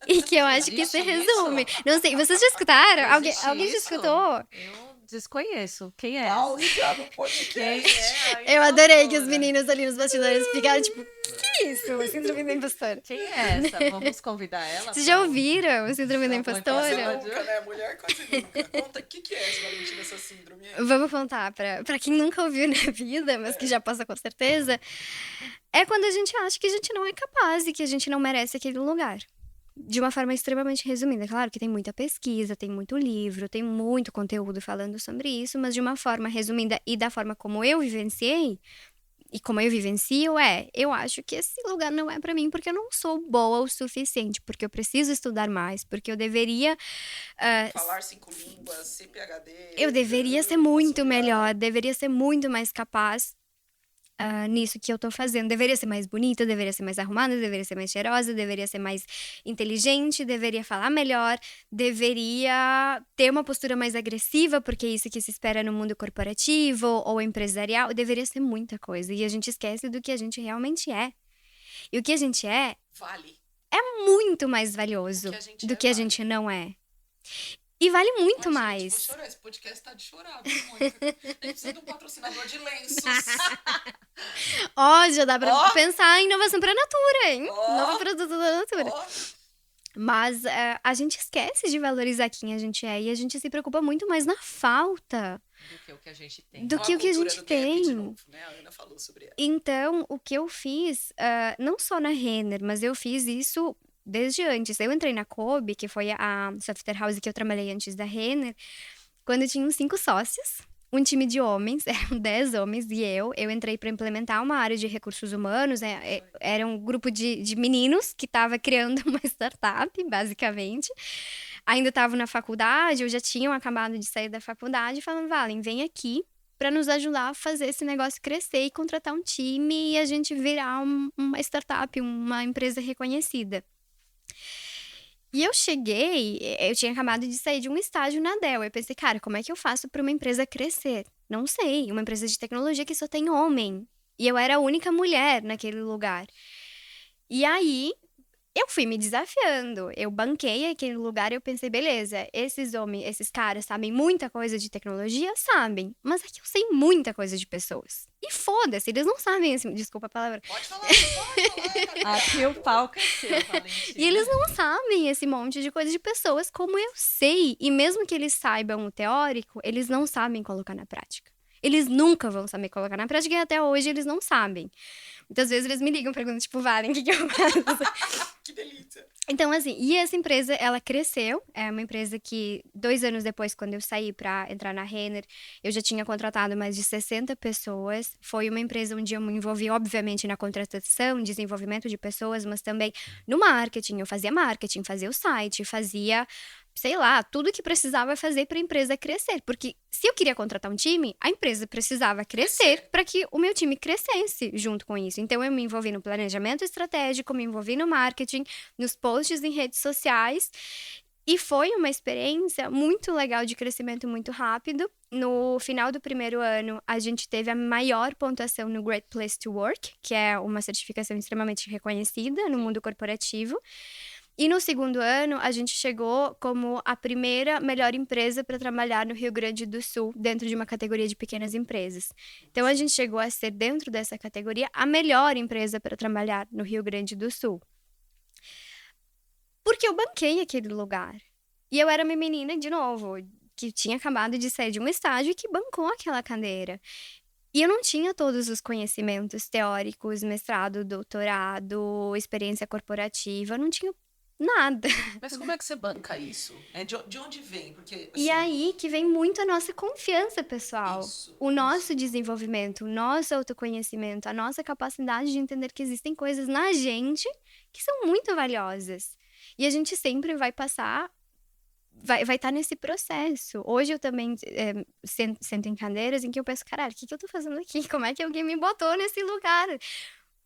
E que eu acho que se Existe resume. isso? Vocês já escutaram? Existe Alguém já isso? escutou? Eu desconheço. Quem é? Áurea no podcast. Eu adorei que os meninos ali nos bastidores ficaram tipo, que isso? Síndrome da impostora. Quem é essa? Vamos convidar ela? Vocês já ouviram o síndrome da Tá bom, impostora? então. Nunca, né? Mulher quase nunca. Conta, o que é essa, Valentina, essa síndrome? Vamos contar pra quem nunca ouviu na vida, mas que já passa com certeza. É quando a gente acha que a gente não é capaz e que a gente não merece aquele lugar. De uma forma extremamente resumida. Claro que tem muita pesquisa, tem muito livro, tem muito conteúdo falando sobre isso, mas de uma forma resumida e da forma como eu vivenciei, e como eu vivencio, eu acho que esse lugar não é pra mim porque eu não sou boa o suficiente, porque eu preciso estudar mais, porque eu deveria Falar 5 línguas, ser PhD. eu deveria ser muito melhor, deveria ser muito mais capaz nisso que eu tô fazendo. Deveria ser mais bonita, deveria ser mais arrumada, deveria ser mais cheirosa, deveria ser mais inteligente, deveria falar melhor, deveria ter uma postura mais agressiva, porque é isso que se espera no mundo corporativo ou empresarial. Deveria ser muita coisa. E a gente esquece do que a gente realmente é. E o que a gente é Vale. muito mais valioso O que a gente do é, que a vale. gente não é. E vale muito Ai, mais. Gente, vou chorar. Esse podcast tá de chorar, muito. Nem precisa de um patrocinador de lenços. Ó, já dá pra Ó. pensar em inovação pra Natura, hein? Ó. Novo produto da Natura. Ó, Mas a gente esquece de valorizar quem a gente é e a gente se preocupa muito mais na falta Do que o que a gente tem. do ó que o que a cultura gente do gap de tem. novo, né? A Ana falou sobre ela. Então, o que eu fiz, não só na Renner, mas eu fiz isso desde antes. Eu entrei na Kobe, que foi a software house que eu trabalhei antes da Renner, quando eu tinha uns 5 sócios, um time de homens, eram 10 homens e eu. Eu entrei para implementar uma área de recursos humanos, era um grupo de meninos que estava criando uma startup, basicamente. Ainda estavam na faculdade, ou já tinham acabado de sair da faculdade, falando, Valen, vem aqui para nos ajudar a fazer esse negócio crescer e contratar um time e a gente virar uma startup, uma empresa reconhecida. E eu cheguei, eu tinha acabado de sair de um estágio na Dell. Eu pensei, cara, como é que eu faço para uma empresa crescer? Não sei, uma empresa de tecnologia que só tem homem. E eu era a única mulher naquele lugar. E aí, eu fui me desafiando. Eu banquei aquele lugar e eu pensei, beleza, esses homens, esses caras sabem muita coisa de tecnologia? Sabem. Mas aqui eu sei muita coisa de pessoas. E foda-se, eles não sabem, assim, desculpa a palavra. Pode falar, pode falar. Aqui o palco é seu, Valentina. E eles não sabem esse monte de coisa de pessoas como eu sei. E mesmo que eles saibam o teórico, eles não sabem colocar na prática. Eles nunca vão saber colocar na prática e até hoje eles não sabem. Muitas vezes eles me ligam e perguntam, tipo, Valen, o que eu faço? Que delícia. Então, assim, e essa empresa, ela cresceu. É uma empresa que, 2 anos depois, quando eu saí pra entrar na Renner, eu já tinha contratado mais de 60 pessoas. Foi uma empresa onde eu me envolvi, obviamente, na contratação, desenvolvimento de pessoas, mas também no marketing. Eu fazia marketing, fazia o site, fazia, sei lá, tudo que precisava fazer para a empresa crescer. Porque se eu queria contratar um time, a empresa precisava crescer para que o meu time crescesse junto com isso. Então, eu me envolvi no planejamento estratégico, me envolvi no marketing, nos posts em redes sociais. E foi uma experiência muito legal de crescimento muito rápido. No final do primeiro ano, a gente teve a maior pontuação no Great Place to Work, que é uma certificação extremamente reconhecida no mundo corporativo. E no segundo ano, a gente chegou como a primeira melhor empresa para trabalhar no Rio Grande do Sul, dentro de uma categoria de pequenas empresas. Então, a gente chegou a ser, dentro dessa categoria, a melhor empresa para trabalhar no Rio Grande do Sul. Porque eu banquei aquele lugar. E eu era uma menina, de novo, que tinha acabado de sair de um estágio e que bancou aquela cadeira. E eu não tinha todos os conhecimentos teóricos, mestrado, doutorado, experiência corporativa, eu não tinha nada. Mas como é que você banca isso? De onde vem? Porque, E aí que vem muito a nossa confiança pessoal, o nosso isso. desenvolvimento, o nosso autoconhecimento, a nossa capacidade de entender que existem coisas na gente que são muito valiosas. E a gente sempre vai passar, vai estar nesse processo. Hoje eu também sento em cadeiras em que eu penso, caralho, o que eu tô fazendo aqui? Como é que alguém me botou nesse lugar?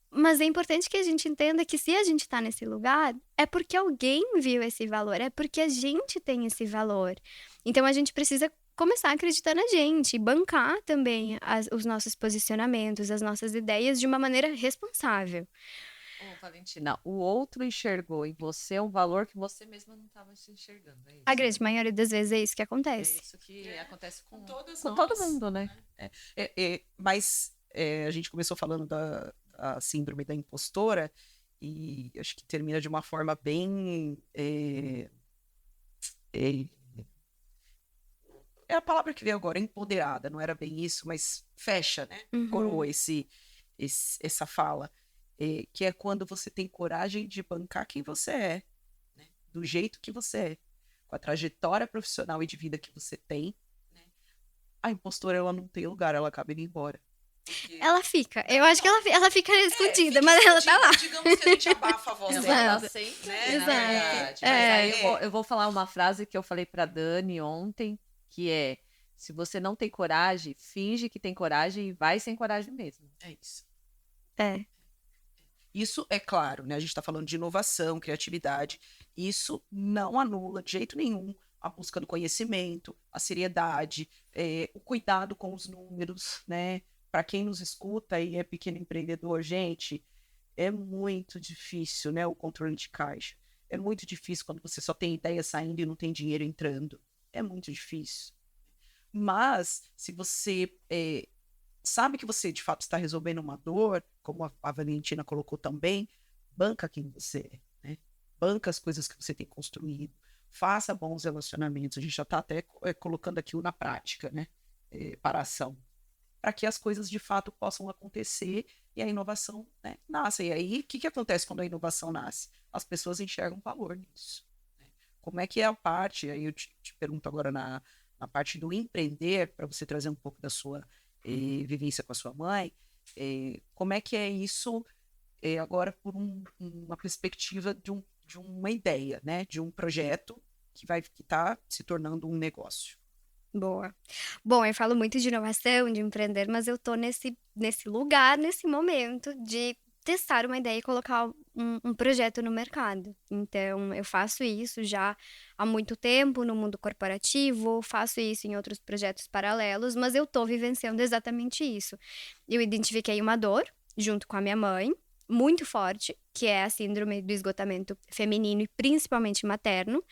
Mas é importante que a gente entenda que se a gente tá nesse lugar, é porque alguém viu esse valor, é porque a gente tem esse valor. Então a gente precisa começar a acreditar na gente, bancar também os nossos posicionamentos, as nossas ideias de uma maneira responsável. Ô, Valentina, o outro enxergou em você um valor que você mesma não estava se enxergando. É isso, A grande maioria das vezes é isso que É acontece. isso que acontece com todas todo nós. mundo, né? Mas a gente começou falando da síndrome da impostora e acho que termina de uma forma bem... É a palavra que veio agora, empoderada, não era bem isso, mas fecha, né? Uhum. Coroou essa fala. Que é quando você tem coragem de bancar quem você é, né? Do jeito que você é, com a trajetória profissional e de vida que você tem, né? A impostora, ela não tem lugar, ela acaba indo embora. Porque... Ela fica, eu acho que ela fica escondida, mas ela tá lá. Digamos que a gente abafa a voz Exato. dela. Ela sempre, Né? na Exato. verdade. Mas É. aí eu vou falar uma frase que eu falei pra Dani ontem, que é: se você não tem coragem, finge que tem coragem e vai sem coragem mesmo. É isso. É. Isso é claro, né? A gente está falando de inovação, criatividade. Isso não anula de jeito nenhum a busca do conhecimento, a seriedade, o cuidado com os números, né? Para quem nos escuta e é pequeno empreendedor, gente, é muito difícil, né? O controle de caixa. É muito difícil quando você só tem ideia saindo e não tem dinheiro entrando. É muito difícil. Mas, se você sabe que você, de fato, está resolvendo uma dor, como a Valentina colocou também, banca quem você é, né? Banca as coisas que você tem construído, faça bons relacionamentos. A gente já está até colocando aqui na prática, né? Para a ação. Para que as coisas, de fato, possam acontecer e a inovação, né, nasça. E aí, o que acontece quando a inovação nasce? As pessoas enxergam valor nisso. Né? Como é que é a parte, aí eu te pergunto agora na parte do empreender, para você trazer um pouco da sua vivência com a sua mãe, como é que é isso agora por uma perspectiva de uma ideia, né? De um projeto que está se tornando um negócio. Boa. Bom, eu falo muito de inovação, de empreender, mas eu tô nesse lugar, nesse momento de testar uma ideia e colocar um projeto no mercado. Então, eu faço isso já há muito tempo no mundo corporativo, faço isso em outros projetos paralelos, mas eu tô vivenciando exatamente isso. Eu identifiquei uma dor, junto com a minha mãe, muito forte, que é a síndrome do esgotamento feminino e principalmente materno.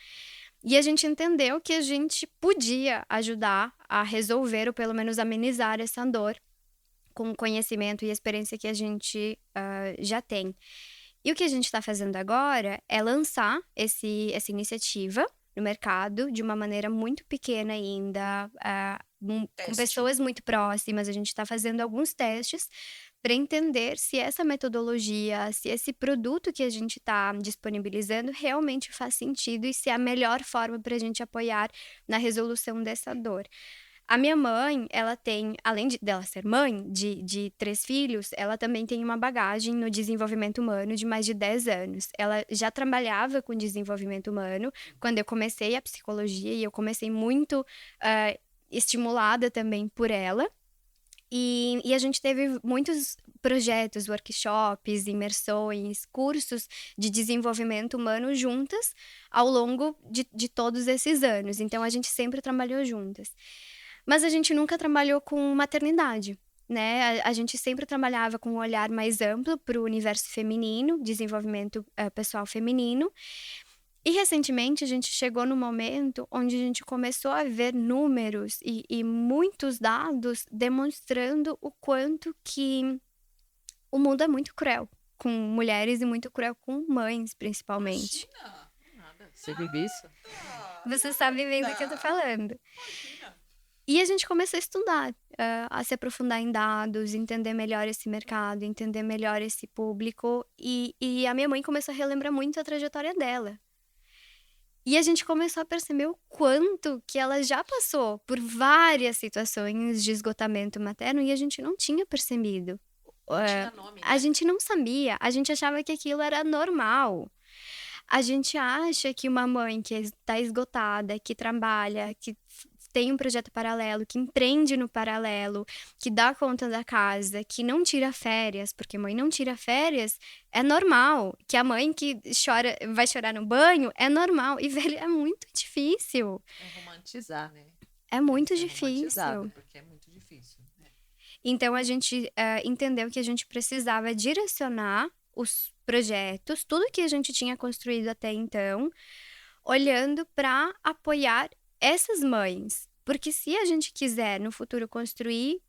E a gente entendeu que a gente podia ajudar a resolver ou pelo menos amenizar essa dor com o conhecimento e a experiência que a gente já tem. E o que a gente está fazendo agora é lançar essa iniciativa no mercado de uma maneira muito pequena ainda, com pessoas muito próximas. A gente está fazendo alguns testes para entender se essa metodologia, se esse produto que a gente está disponibilizando realmente faz sentido e se é a melhor forma para a gente apoiar na resolução dessa dor. A minha mãe, ela tem, além dela ser mãe de 3 filhos, ela também tem uma bagagem no desenvolvimento humano de mais de 10 anos. Ela já trabalhava com desenvolvimento humano quando eu comecei a psicologia e eu comecei muito estimulada também por ela. E a gente teve muitos projetos, workshops, imersões, cursos de desenvolvimento humano juntas ao longo de todos esses anos. Então, a gente sempre trabalhou juntas. Mas a gente nunca trabalhou com maternidade, né? A gente sempre trabalhava com um olhar mais amplo para o universo feminino, desenvolvimento pessoal feminino. E recentemente a gente chegou no momento onde a gente começou a ver números e muitos dados demonstrando o quanto que o mundo é muito cruel com mulheres e muito cruel com mães, principalmente. Imagina! Nada. Você vive isso? Você sabe bem do que eu tô falando. Imagina! E a gente começou a estudar, a se aprofundar em dados, entender melhor esse mercado, entender melhor esse público. E a minha mãe começou a relembrar muito a trajetória dela. E a gente começou a perceber o quanto que ela já passou por várias situações de esgotamento materno e a gente não tinha percebido. Tinha nome, A né? gente não sabia, a gente achava que aquilo era normal. A gente acha que uma mãe que está esgotada, que trabalha, que tem um projeto paralelo, que empreende no paralelo, que dá conta da casa, que não tira férias, porque mãe não tira férias, é normal. Que a mãe que chora, vai chorar no banho, é normal. E, velho, é muito difícil. É romantizar, né? É muito É romantizado, difícil. porque é muito difícil. Né? Então, a gente entendeu que a gente precisava direcionar os projetos, tudo que a gente tinha construído até então, olhando para apoiar essas mães. Porque se a gente quiser, no futuro, construir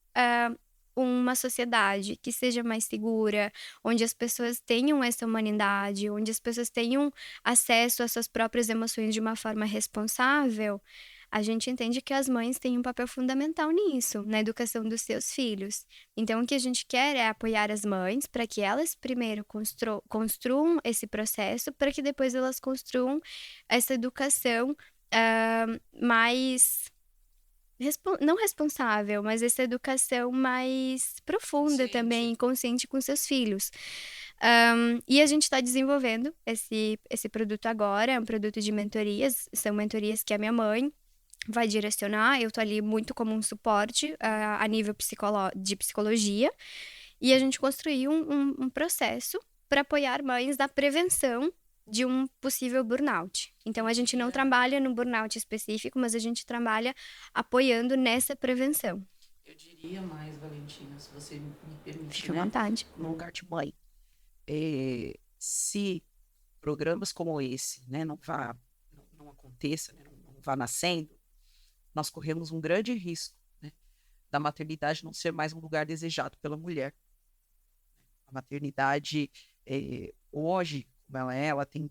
uma sociedade que seja mais segura, onde as pessoas tenham essa humanidade, onde as pessoas tenham acesso às suas próprias emoções de uma forma responsável, a gente entende que as mães têm um papel fundamental nisso, na educação dos seus filhos. Então, o que a gente quer é apoiar as mães para que elas primeiro construam esse processo, para que depois elas construam essa educação mais não responsável, mas essa educação mais profunda Consciente. também, consciente com seus filhos. E a gente está desenvolvendo esse produto agora, é um produto de mentorias, são mentorias que a minha mãe vai direcionar, eu tô ali muito como um suporte a nível de psicologia, e a gente construiu um processo para apoiar mães na prevenção de um possível burnout. Então, a gente não trabalha no burnout específico, mas a gente trabalha apoiando nessa prevenção. Eu diria mais, Valentina, se você me permite, Fique à né? vontade. No lugar de mãe. Se programas como esse, né, não aconteça, né, não vá nascendo, nós corremos um grande risco, né, da maternidade não ser mais um lugar desejado pela mulher. A maternidade, hoje, como ela tem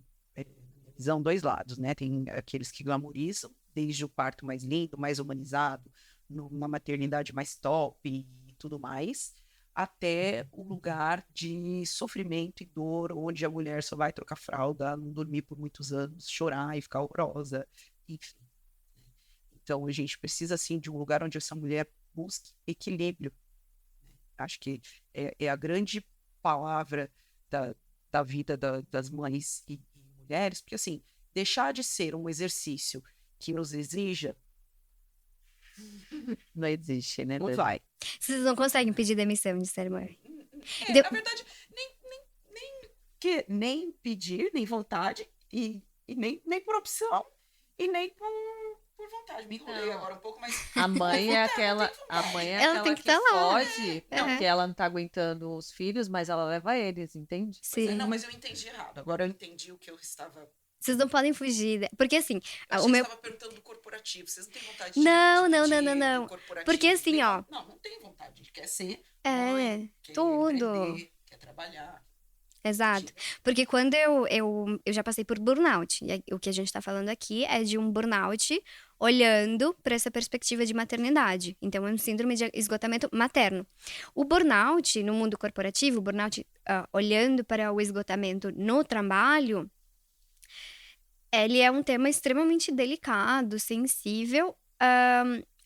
visão dois lados, né? Tem aqueles que glamorizam, desde o parto mais lindo, mais humanizado, numa maternidade mais top e tudo mais, até o lugar de sofrimento e dor, onde a mulher só vai trocar fralda, não dormir por muitos anos, chorar e ficar horrorosa, enfim. Então, a gente precisa, assim, de um lugar onde essa mulher busque equilíbrio. Acho que é a grande palavra da vida das mães e mulheres, porque, assim, deixar de ser um exercício que nos exija, Não existe, né? não vai. Vocês não conseguem pedir demissão de ser mãe. Na verdade, nem pedir, nem vontade, e nem por opção, e nem por vontade. Me enrolei agora um pouco, mas... A mãe é aquela, Ela tem que estar lá. foge, porque ela não tá aguentando os filhos, mas ela leva eles, entende? Sim. Não, mas eu entendi errado. Agora eu entendi o que eu estava... Vocês não podem fugir. Porque assim, Eu o meu. estava perguntando do corporativo. Vocês não têm vontade de Não, de não, pedir não, não, do não. corporativo? Porque assim, ó. Não tem vontade. A gente quer ser mãe, quer tudo. empreender, quer trabalhar. Exato. Porque quando eu já passei por burnout. E o que a gente tá falando aqui é de um burnout olhando para essa perspectiva de maternidade. Então, é um síndrome de esgotamento materno. O burnout no mundo corporativo, o burnout olhando para o esgotamento no trabalho, ele é um tema extremamente delicado, sensível,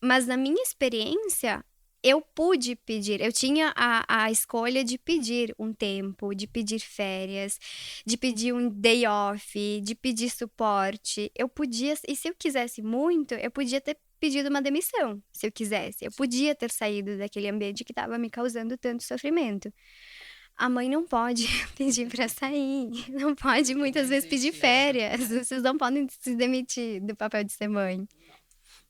mas na minha experiência, eu pude pedir, eu tinha a escolha de pedir um tempo, de pedir férias, de pedir um day off, de pedir suporte. Eu podia, e se eu quisesse muito, eu podia ter pedido uma demissão, se eu quisesse. Eu podia ter saído daquele ambiente que estava me causando tanto sofrimento. A mãe não pode pedir para sair, não pode muitas vezes pedir férias. Vocês não podem se demitir do papel de ser mãe.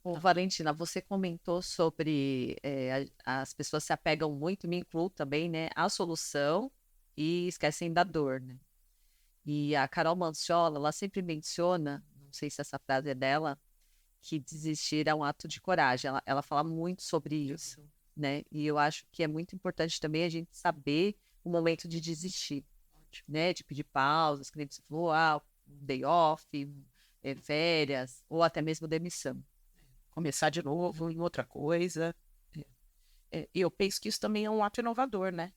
Ô, Valentina, você comentou sobre as pessoas se apegam muito, me incluo também, né, à solução e esquecem da dor, né? E a Carol Manciola, ela sempre menciona, não sei se essa frase é dela, que desistir é um ato de coragem. Ela fala muito sobre isso, né? E eu acho que é muito importante também a gente saber o momento de desistir, né? De pedir pausas, que nem você falou, um day off, férias, ou até mesmo demissão. Começar de novo em outra coisa. E eu penso que isso também é um ato inovador, né?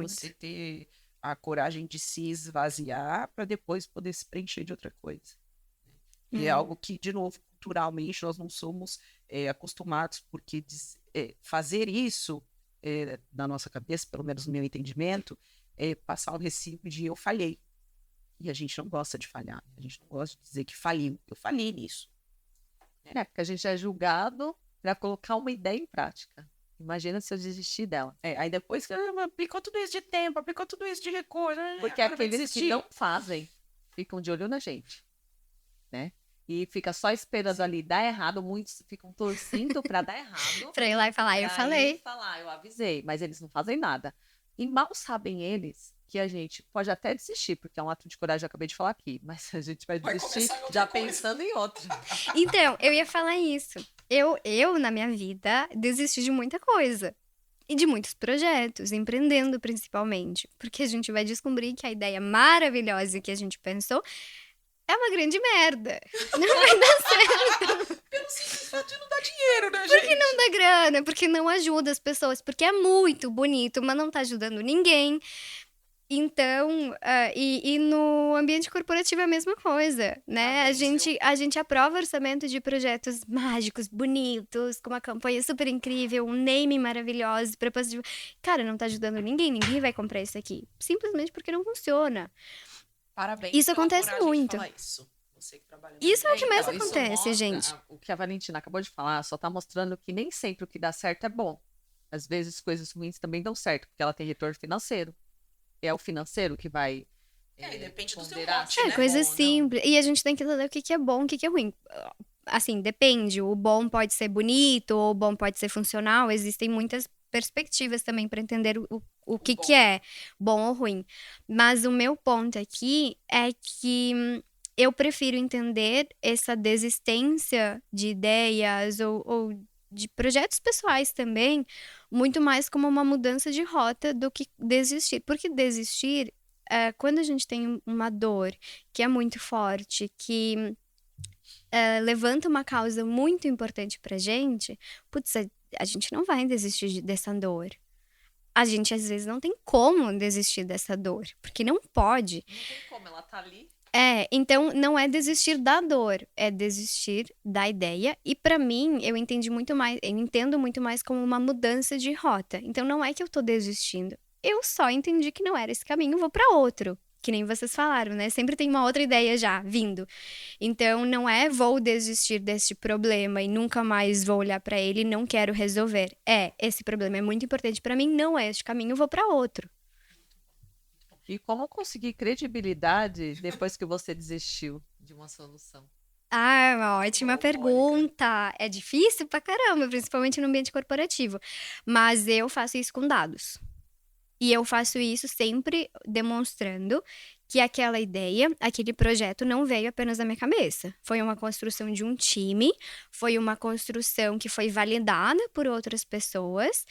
Você ter a coragem de se esvaziar para depois poder se preencher de outra coisa. E é algo que, de novo, culturalmente nós não somos acostumados, porque fazer isso, na nossa cabeça, pelo menos no meu entendimento, é passar o recibo de eu falhei. E a gente não gosta de falhar. A gente não gosta de dizer que faliu. Eu falhei nisso. Porque a gente é julgado para colocar uma ideia em prática. Imagina se eu desistir dela. Aí depois que aplicou tudo isso de tempo, aplicou tudo isso de recurso. Porque aqueles que não fazem ficam de olho na gente, né? E fica só esperando ali dar errado. Muitos ficam torcendo para dar errado. Pra ir lá e falar, eu falei. Eu avisei, mas eles não fazem nada. E mal sabem eles que a gente pode até desistir, porque é um ato de coragem, eu acabei de falar aqui, mas a gente vai desistir já pensando em outro. Então, eu ia falar isso. Eu, na minha vida, desisti de muita coisa. E de muitos projetos, empreendendo principalmente. Porque a gente vai descobrir que a ideia maravilhosa que a gente pensou é uma grande merda. Não vai dar certo. Pelo simples fato de não dar dinheiro, né, gente? Porque não dá grana, porque não ajuda as pessoas, porque é muito bonito, mas não tá ajudando ninguém. Então, e no ambiente corporativo é a mesma coisa, né? A gente aprova orçamento de projetos mágicos, bonitos, com uma campanha super incrível, um name maravilhoso, propósito. Cara, não tá ajudando ninguém vai comprar isso aqui. Simplesmente porque não funciona. Parabéns. Isso acontece muito. Você que trabalha isso é o que mais Então, isso acontece, mostra, gente. O que a Valentina acabou de falar só tá mostrando que nem sempre o que dá certo é bom. Às vezes coisas ruins também dão certo, porque ela tem retorno financeiro. É o financeiro que vai depende do seu ponderar mote, se né? É coisa bom ou não. simples. E a gente tem que entender o que é bom, o que é ruim. Assim, depende. O bom pode ser bonito, ou o bom pode ser funcional. Existem muitas perspectivas também para entender o que é bom ou ruim. Mas o meu ponto aqui é que eu prefiro entender essa desistência de ideias ou de projetos pessoais também, muito mais como uma mudança de rota do que desistir. Porque desistir, quando a gente tem uma dor que é muito forte, que levanta uma causa muito importante pra gente, putz, a gente não vai desistir dessa dor. A gente, às vezes, não tem como desistir dessa dor, porque não pode. Não tem como, ela tá ali. Então não é desistir da dor, é desistir da ideia. E pra mim, eu entendo muito mais como uma mudança de rota. Então não é que eu tô desistindo, eu só entendi que não era esse caminho, vou pra outro. Que nem vocês falaram, né? Sempre tem uma outra ideia já vindo. Então não é vou desistir deste problema e nunca mais vou olhar pra ele e não quero resolver. Esse problema é muito importante pra mim, não é este caminho, vou pra outro. E como conseguir credibilidade depois que você desistiu de uma solução? É uma ótima pergunta. É difícil pra caramba, principalmente no ambiente corporativo. Mas eu faço isso com dados. E eu faço isso sempre demonstrando que aquela ideia, aquele projeto não veio apenas da minha cabeça. Foi uma construção de um time, foi uma construção que foi validada por outras pessoas,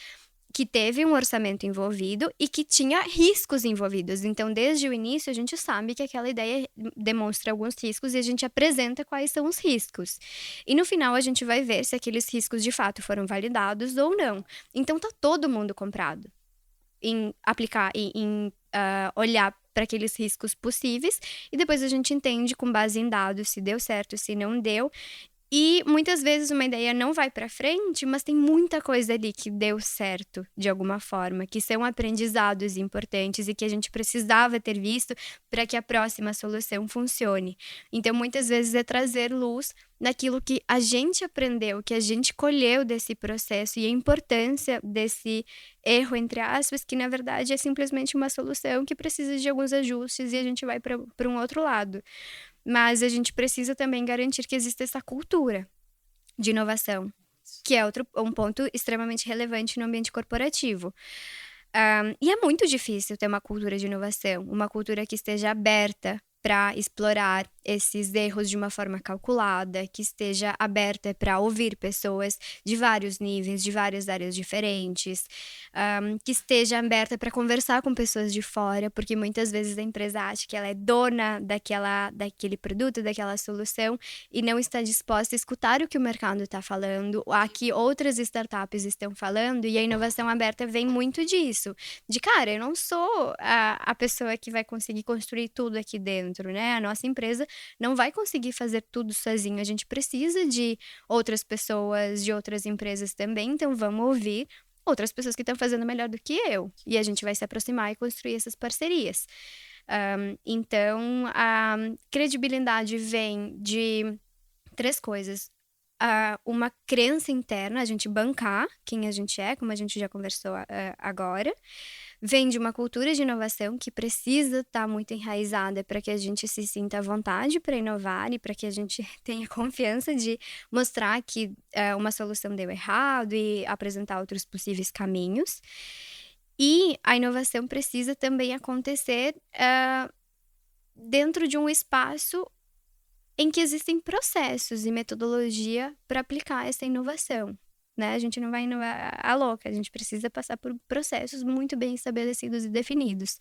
que teve um orçamento envolvido e que tinha riscos envolvidos. Então, desde o início, a gente sabe que aquela ideia demonstra alguns riscos e a gente apresenta quais são os riscos. E no final, a gente vai ver se aqueles riscos de fato foram validados ou não. Então, tá todo mundo comprado em aplicar, em olhar para aqueles riscos possíveis e depois a gente entende com base em dados se deu certo, se não deu. E muitas vezes uma ideia não vai para frente, mas tem muita coisa ali que deu certo de alguma forma, que são aprendizados importantes e que a gente precisava ter visto para que a próxima solução funcione. Então, muitas vezes é trazer luz naquilo que a gente aprendeu, que a gente colheu desse processo e a importância desse erro, entre aspas, que na verdade é simplesmente uma solução que precisa de alguns ajustes e a gente vai para um outro lado. Mas a gente precisa também garantir que existe essa cultura de inovação, que é um ponto extremamente relevante no ambiente corporativo. E é muito difícil ter uma cultura de inovação, uma cultura que esteja aberta para explorar esses erros de uma forma calculada, que esteja aberta para ouvir pessoas de vários níveis, de várias áreas diferentes, que esteja aberta para conversar com pessoas de fora, porque muitas vezes a empresa acha que ela é dona daquele produto, daquela solução, e não está disposta a escutar o que o mercado está falando, a que outras startups estão falando, e a inovação aberta vem muito disso. De cara, eu não sou a pessoa que vai conseguir construir tudo aqui dentro, né? A nossa empresa não vai conseguir fazer tudo sozinha. A gente precisa de outras pessoas, de outras empresas também. Então, vamos ouvir outras pessoas que estão fazendo melhor do que eu. E a gente vai se aproximar e construir essas parcerias. Então, a credibilidade vem de 3 coisas. Uma crença interna, a gente bancar quem a gente é, como a gente já conversou agora. Vem de uma cultura de inovação que precisa estar muito enraizada para que a gente se sinta à vontade para inovar e para que a gente tenha confiança de mostrar que uma solução deu errado e apresentar outros possíveis caminhos. E a inovação precisa também acontecer dentro de um espaço em que existem processos e metodologia para aplicar essa inovação. Né? A gente não vai inovar à louca, a gente precisa passar por processos muito bem estabelecidos e definidos.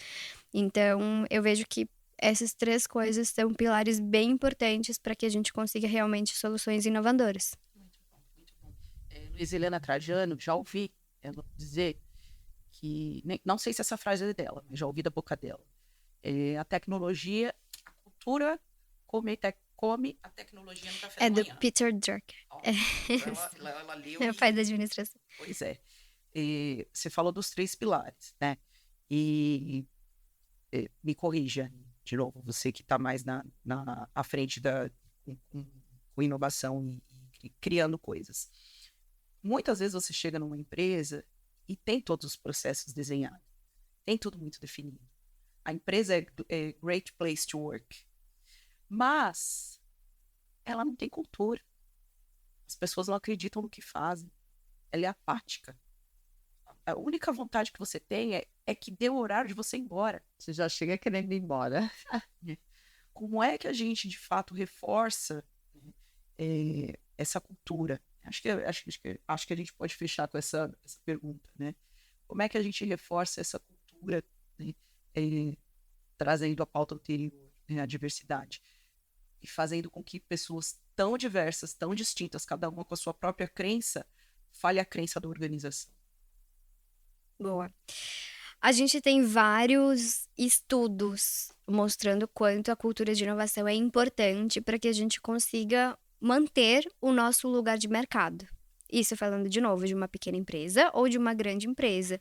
Então, eu vejo que essas 3 coisas são pilares bem importantes para que a gente consiga realmente soluções inovadoras. Muito bom, muito bom. Luiz Helena Trajano, já ouvi ela dizer que, não sei se essa frase é dela, mas já ouvi da boca dela. A tecnologia, a cultura come a tecnologia no café da manhã. É do Peter Drucker. Ela leu. É o pai da administração. Pois é. Você falou dos 3 pilares, né? Me corrija, de novo, você que está mais à frente com inovação e criando coisas. Muitas vezes você chega numa empresa e tem todos os processos desenhados. Tem tudo muito definido. A empresa é great place to work. Mas ela não tem cultura. As pessoas não acreditam no que fazem. Ela é apática. A única vontade que você tem é que dê o horário de você ir embora. Você já chega querendo ir embora. Como é que a gente, de fato, reforça essa cultura? Acho que a gente pode fechar com essa pergunta, né? Como é que a gente reforça essa cultura, né? Trazendo a pauta anterior, né? A diversidade. E fazendo com que pessoas tão diversas, tão distintas, cada uma com a sua própria crença, fale a crença da organização. Boa. A gente tem vários estudos mostrando quanto a cultura de inovação é importante para que a gente consiga manter o nosso lugar de mercado. Isso falando, de novo, de uma pequena empresa ou de uma grande empresa.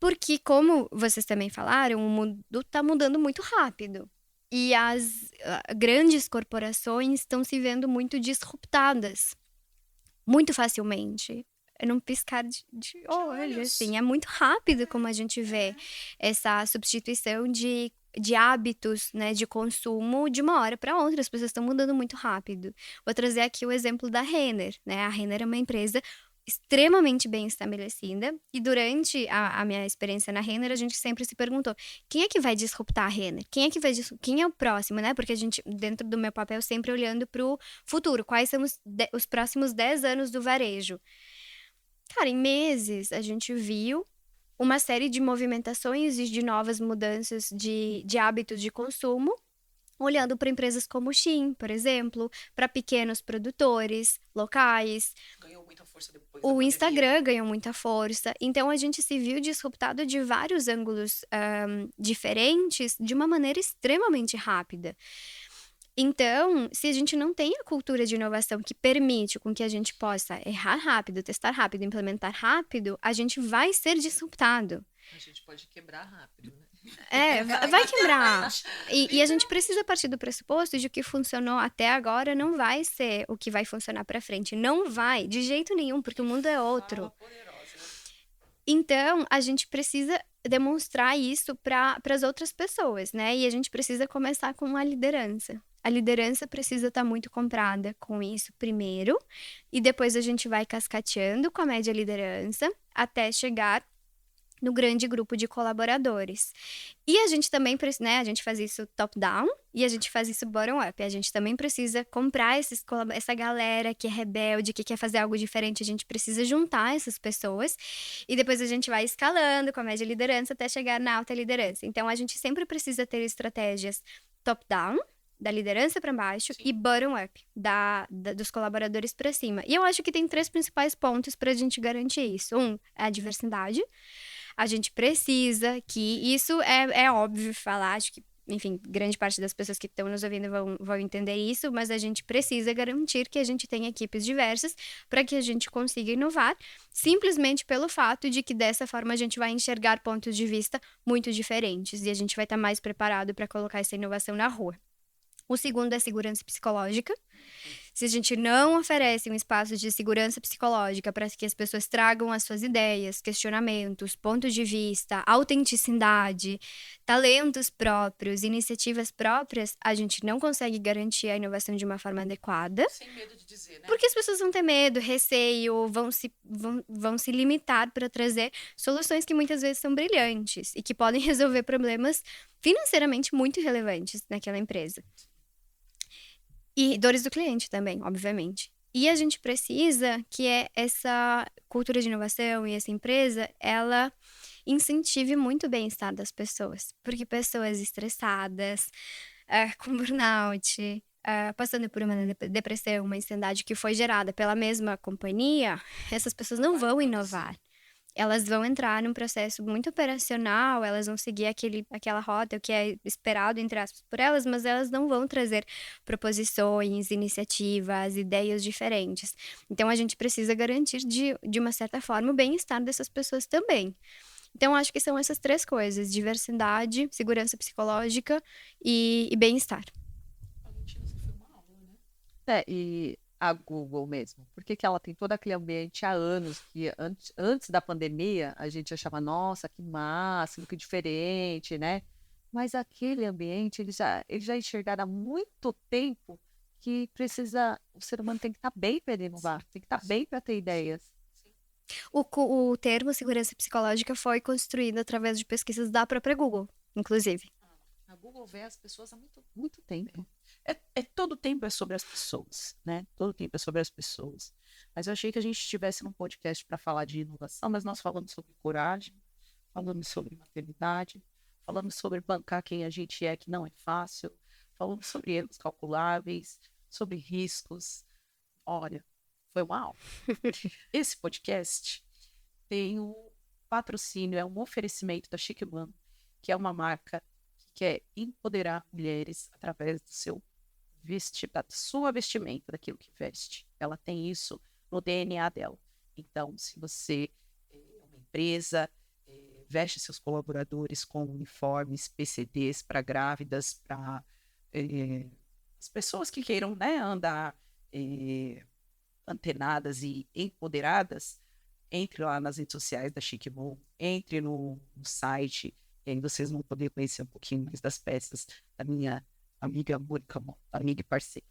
Porque, como vocês também falaram, o mundo está mudando muito rápido. E as grandes corporações estão se vendo muito disruptadas, muito facilmente. É num piscar de olho, assim. É muito rápido como a gente vê essa substituição de hábitos, né, de consumo de uma hora para outra. As pessoas estão mudando muito rápido. Vou trazer aqui o exemplo da Renner, né? A Renner é uma empresa extremamente bem estabelecida, e durante a minha experiência na Renner, a gente sempre se perguntou, quem é que vai disruptar a Renner? Quem é o próximo, né? Porque a gente, dentro do meu papel, sempre olhando para o futuro, quais são os próximos 10 anos do varejo. Cara, em meses, a gente viu uma série de movimentações e de novas mudanças de hábitos de consumo, olhando para empresas como o Shein, por exemplo, para pequenos produtores locais. Ganhou muita força depois. O Instagram ganhou muita força. Então, a gente se viu disruptado de vários ângulos diferentes de uma maneira extremamente rápida. Então, se a gente não tem a cultura de inovação que permite com que a gente possa errar rápido, testar rápido, implementar rápido, a gente vai ser disruptado. A gente pode quebrar rápido, né? Vai quebrar. E a gente precisa partir do pressuposto de que o que funcionou até agora não vai ser o que vai funcionar para frente. Não vai, de jeito nenhum, porque o mundo é outro. Então, a gente precisa demonstrar isso para as outras pessoas, né? E a gente precisa começar com a liderança. A liderança precisa estar muito comprada com isso primeiro, e depois a gente vai cascateando com a média liderança até chegar no grande grupo de colaboradores. E a gente também, né, a gente faz isso top-down e a gente faz isso bottom-up. A gente também precisa comprar essa galera que é rebelde, que quer fazer algo diferente. A gente precisa juntar essas pessoas e depois a gente vai escalando com a média liderança até chegar na alta liderança. Então, a gente sempre precisa ter estratégias top-down, da liderança para baixo, e bottom-up, dos colaboradores para cima. E eu acho que tem 3 principais pontos para a gente garantir isso. É a diversidade. A gente precisa que... Isso é óbvio falar, acho que, enfim, grande parte das pessoas que estão nos ouvindo vão entender isso, mas a gente precisa garantir que a gente tenha equipes diversas para que a gente consiga inovar, simplesmente pelo fato de que dessa forma a gente vai enxergar pontos de vista muito diferentes e a gente vai estar mais preparado para colocar essa inovação na rua. O segundo é segurança psicológica. Se a gente não oferece um espaço de segurança psicológica para que as pessoas tragam as suas ideias, questionamentos, pontos de vista, autenticidade, talentos próprios, iniciativas próprias, a gente não consegue garantir a inovação de uma forma adequada. Sem medo de dizer, né? Porque as pessoas vão ter medo, receio, vão se limitar para trazer soluções que muitas vezes são brilhantes e que podem resolver problemas financeiramente muito relevantes naquela empresa. E dores do cliente também, obviamente. E a gente precisa que essa cultura de inovação e essa empresa, ela incentive muito o bem-estar das pessoas. Porque pessoas estressadas, com burnout, passando por uma depressão, uma ansiedade que foi gerada pela mesma companhia, essas pessoas não vão inovar. Elas vão entrar num processo muito operacional, elas vão seguir aquela rota, o que é esperado, entre aspas, por elas, mas elas não vão trazer proposições, iniciativas, ideias diferentes. Então, a gente precisa garantir, de uma certa forma, o bem-estar dessas pessoas também. Então, acho que são essas 3 coisas: diversidade, segurança psicológica e bem-estar. Valentina, você foi uma aula, né? E a Google mesmo, por que ela tem todo aquele ambiente há anos, que antes da pandemia a gente achava, nossa, que máximo, que diferente, né? Mas aquele ambiente, eles já enxergaram há muito tempo que o ser humano tem que estar bem para inovar, tem que estar bem para ter ideias. O termo segurança psicológica foi construído através de pesquisas da própria Google, inclusive. A Google vê as pessoas há muito, muito tempo. Todo tempo é sobre as pessoas, né? Todo tempo é sobre as pessoas. Mas eu achei que a gente estivesse num podcast para falar de inovação, mas nós falamos sobre coragem, falamos sobre maternidade, falamos sobre bancar quem a gente é, que não é fácil, falamos sobre erros calculáveis, sobre riscos. Olha, foi uma aula. Esse podcast tem um patrocínio, é um oferecimento da Chic One, que é uma marca que quer empoderar mulheres através do seu da sua vestimenta, daquilo que veste. Ela tem isso no DNA dela. Então, se você é uma empresa, veste seus colaboradores com uniformes, PCDs para grávidas, para as pessoas que queiram, né, andar antenadas e empoderadas, entre lá nas redes sociais da Chic One, entre no site, e aí vocês vão poder conhecer um pouquinho mais das peças da minha amiga Mônica, amiga e parceira.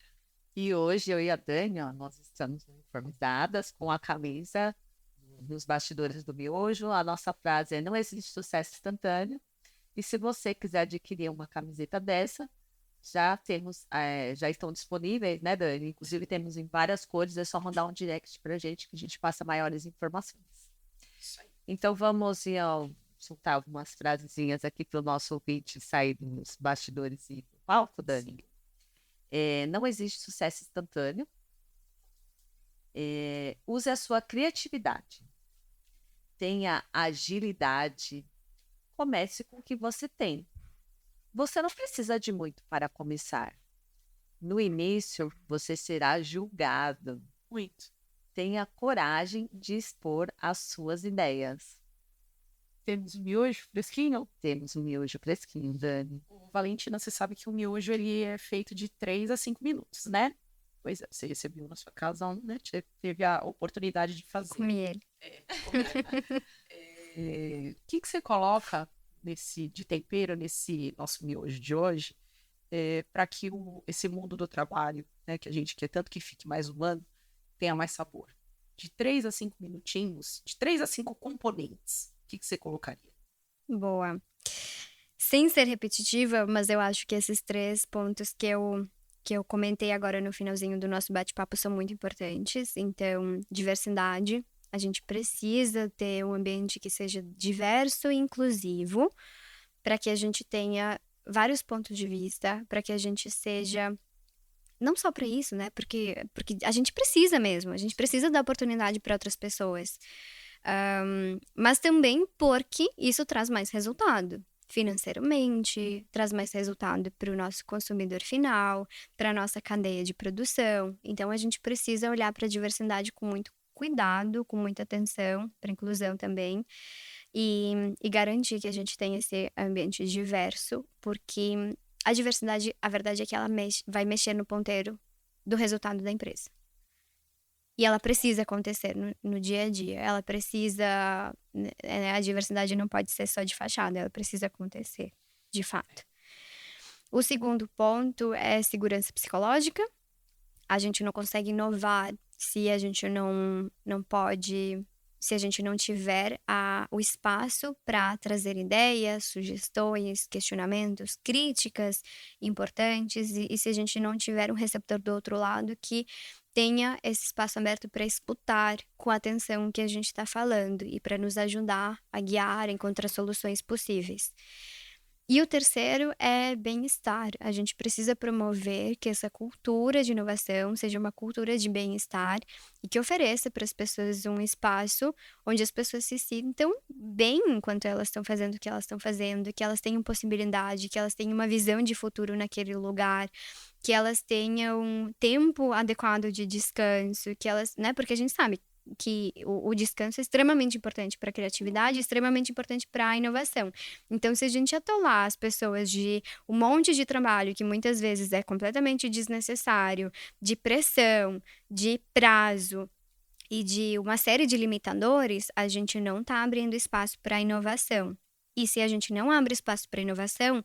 E hoje eu e a Dani, ó, nós estamos uniformizadas com a camisa nos bastidores do miojo. A nossa frase é: não existe sucesso instantâneo. E se você quiser adquirir uma camiseta dessa, já estão disponíveis, né, Dani? Inclusive temos em várias cores, é só mandar um direct pra gente que a gente passa maiores informações. Isso aí. Então vamos soltar algumas frasezinhas aqui para o nosso ouvinte sair dos bastidores e do palco, Dani. Não existe sucesso instantâneo. Use a sua criatividade. Tenha agilidade. Comece com o que você tem. Você não precisa de muito para começar. No início, você será julgado. Muito. Tenha coragem de expor as suas ideias. Temos um miojo fresquinho? Temos um miojo fresquinho, Dani. Valentina, você sabe que o miojo ele é feito de 3 a 5 minutos, né? Pois é, você recebeu na sua casa, né? Teve a oportunidade de fazer. Comi ele. O que você coloca de tempero nesse nosso miojo de hoje para que esse mundo do trabalho, né, que a gente quer tanto que fique mais humano, tenha mais sabor? De 3 a 5 minutinhos, de 3 a 5 componentes. que você colocaria? Boa. Sem ser repetitiva, mas eu acho que esses 3 pontos que eu comentei agora no finalzinho do nosso bate-papo são muito importantes. Então, diversidade, a gente precisa ter um ambiente que seja diverso e inclusivo, para que a gente tenha vários pontos de vista, para que a gente seja não só para isso, né, porque a gente precisa mesmo, a gente precisa dar oportunidade para outras pessoas. Mas também porque isso traz mais resultado financeiramente, traz mais resultado para o nosso consumidor final, para a nossa cadeia de produção. Então, a gente precisa olhar para a diversidade com muito cuidado, com muita atenção, para a inclusão também, e garantir que a gente tenha esse ambiente diverso, porque a diversidade, a verdade é que ela vai mexer no ponteiro do resultado da empresa. E ela precisa acontecer no dia a dia. Ela precisa. A diversidade não pode ser só de fachada, ela precisa acontecer, de fato. O segundo ponto é segurança psicológica. A gente não consegue inovar se a gente não pode. Se a gente não tiver o espaço para trazer ideias, sugestões, questionamentos, críticas importantes, e se a gente não tiver um receptor do outro lado que tenha esse espaço aberto para escutar com a atenção que a gente está falando e para nos ajudar a guiar, a encontrar soluções possíveis. E o terceiro é bem-estar. A gente precisa promover que essa cultura de inovação seja uma cultura de bem-estar e que ofereça para as pessoas um espaço onde as pessoas se sintam bem enquanto elas estão fazendo o que elas estão fazendo, que elas tenham possibilidade, que elas tenham uma visão de futuro naquele lugar, que elas tenham um tempo adequado de descanso, que elas, né? Porque a gente sabe que o descanso é extremamente importante para a criatividade, extremamente importante para a inovação. Então, se a gente atolar as pessoas de um monte de trabalho que muitas vezes é completamente desnecessário, de pressão, de prazo e de uma série de limitadores, a gente não está abrindo espaço para a inovação. E se a gente não abre espaço para inovação,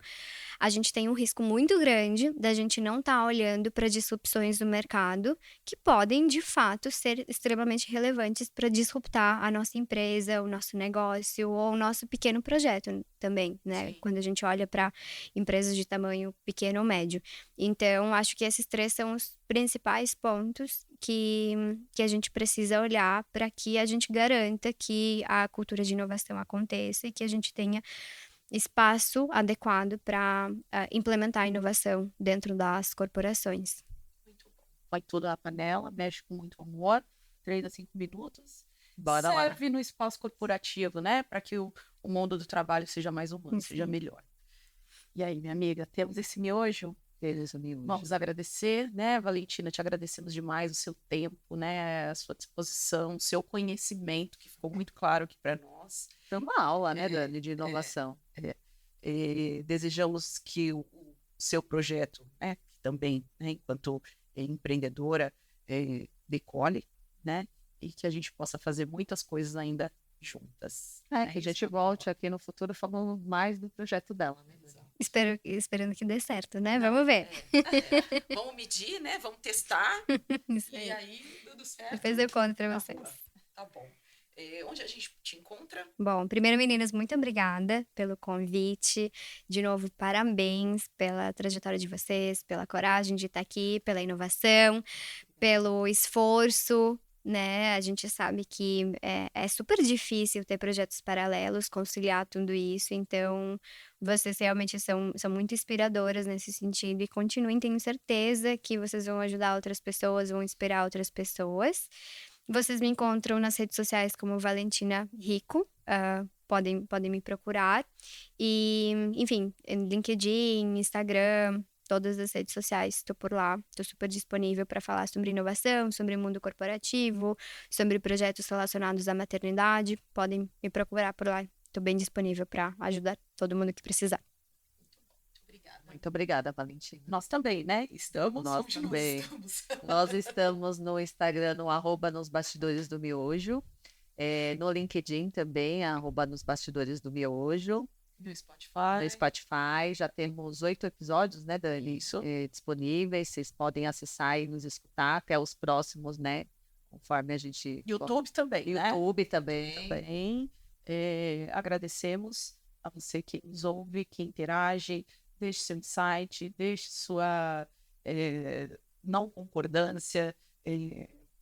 a gente tem um risco muito grande da gente não estar olhando para disrupções do mercado que podem, de fato, ser extremamente relevantes para disruptar a nossa empresa, o nosso negócio ou o nosso pequeno projeto também, né? Sim. Quando a gente olha para empresas de tamanho pequeno ou médio. Então, acho que esses 3 são os principais pontos que a gente precisa olhar para que a gente garanta que a cultura de inovação aconteça e que a gente tenha espaço adequado para implementar a inovação dentro das corporações. Muito bom. Vai tudo na panela, mexe com muito amor, treina 5 minutos. Bora lá. Serve no espaço corporativo, né? Para que o mundo do trabalho seja mais humano, seja melhor. E aí, minha amiga, temos esse miojo? Vamos agradecer, né, Valentina? Te agradecemos demais o seu tempo, né, a sua disposição, o seu conhecimento, que ficou muito claro aqui para nós. Foi uma aula, né, Dani, de inovação. Desejamos que o seu projeto, né, também, né, enquanto empreendedora, decole, né, e que a gente possa fazer muitas coisas ainda juntas. Que a gente volte aqui no futuro falando mais do projeto dela, né? Esperando que dê certo, né? Vamos ver. Vamos medir, né? Vamos testar. Isso E aí, tudo certo. Depois eu conto para Tá vocês. bom. Tá bom. Onde a gente te encontra? Bom, primeiro, meninas, muito obrigada pelo convite. De novo, parabéns pela trajetória de vocês, pela coragem de estar aqui, pela inovação, pelo esforço, né? A gente sabe que é super difícil ter projetos paralelos, conciliar tudo isso. Então, vocês realmente são muito inspiradoras nesse sentido. E continuem, tenho certeza que vocês vão ajudar outras pessoas, vão inspirar outras pessoas. Vocês me encontram nas redes sociais como Valentina Rico, podem me procurar. E, enfim, LinkedIn, Instagram, todas as redes sociais, estou por lá, estou super disponível para falar sobre inovação, sobre mundo corporativo, sobre projetos relacionados à maternidade. Podem me procurar por lá, estou bem disponível para ajudar todo mundo que precisar. Muito obrigada, Valentina. Nós também, né? Estamos. Nós também. Nós estamos no Instagram, no @nosbastidores do miojo. No LinkedIn também, @nosbastidores do miojo. No Spotify. No Spotify. Já temos 8 episódios, né, Dani? Isso. Disponíveis. Vocês podem acessar e nos escutar até os próximos, né? Conforme a gente... YouTube também, né? YouTube também. Agradecemos a você que nos ouve, que interage, deixe seu insight, deixe sua não concordância,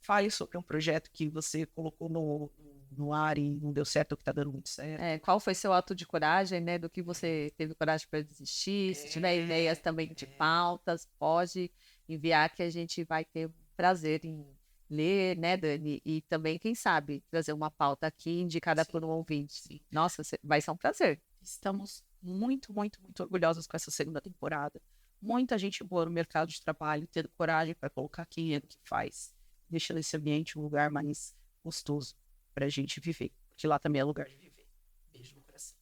fale sobre um projeto que você colocou no ar e não deu certo, ou que está dando muito certo. Qual foi seu ato de coragem, né? Do que você teve coragem para desistir? Se tiver ideias também de pautas, pode enviar que a gente vai ter prazer em ler, né, Dani? E também, quem sabe, trazer uma pauta aqui indicada por um ouvinte. Sim. Nossa, vai ser um prazer. Estamos muito, muito, muito orgulhosos com essa segunda temporada. Muita gente boa no mercado de trabalho, tendo coragem para colocar quem é que faz, deixando esse ambiente um lugar mais gostoso para a gente viver, porque lá também é lugar de viver. Beijo no coração.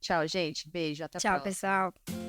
Tchau, gente. Beijo. Até a Tchau, próxima. pessoal.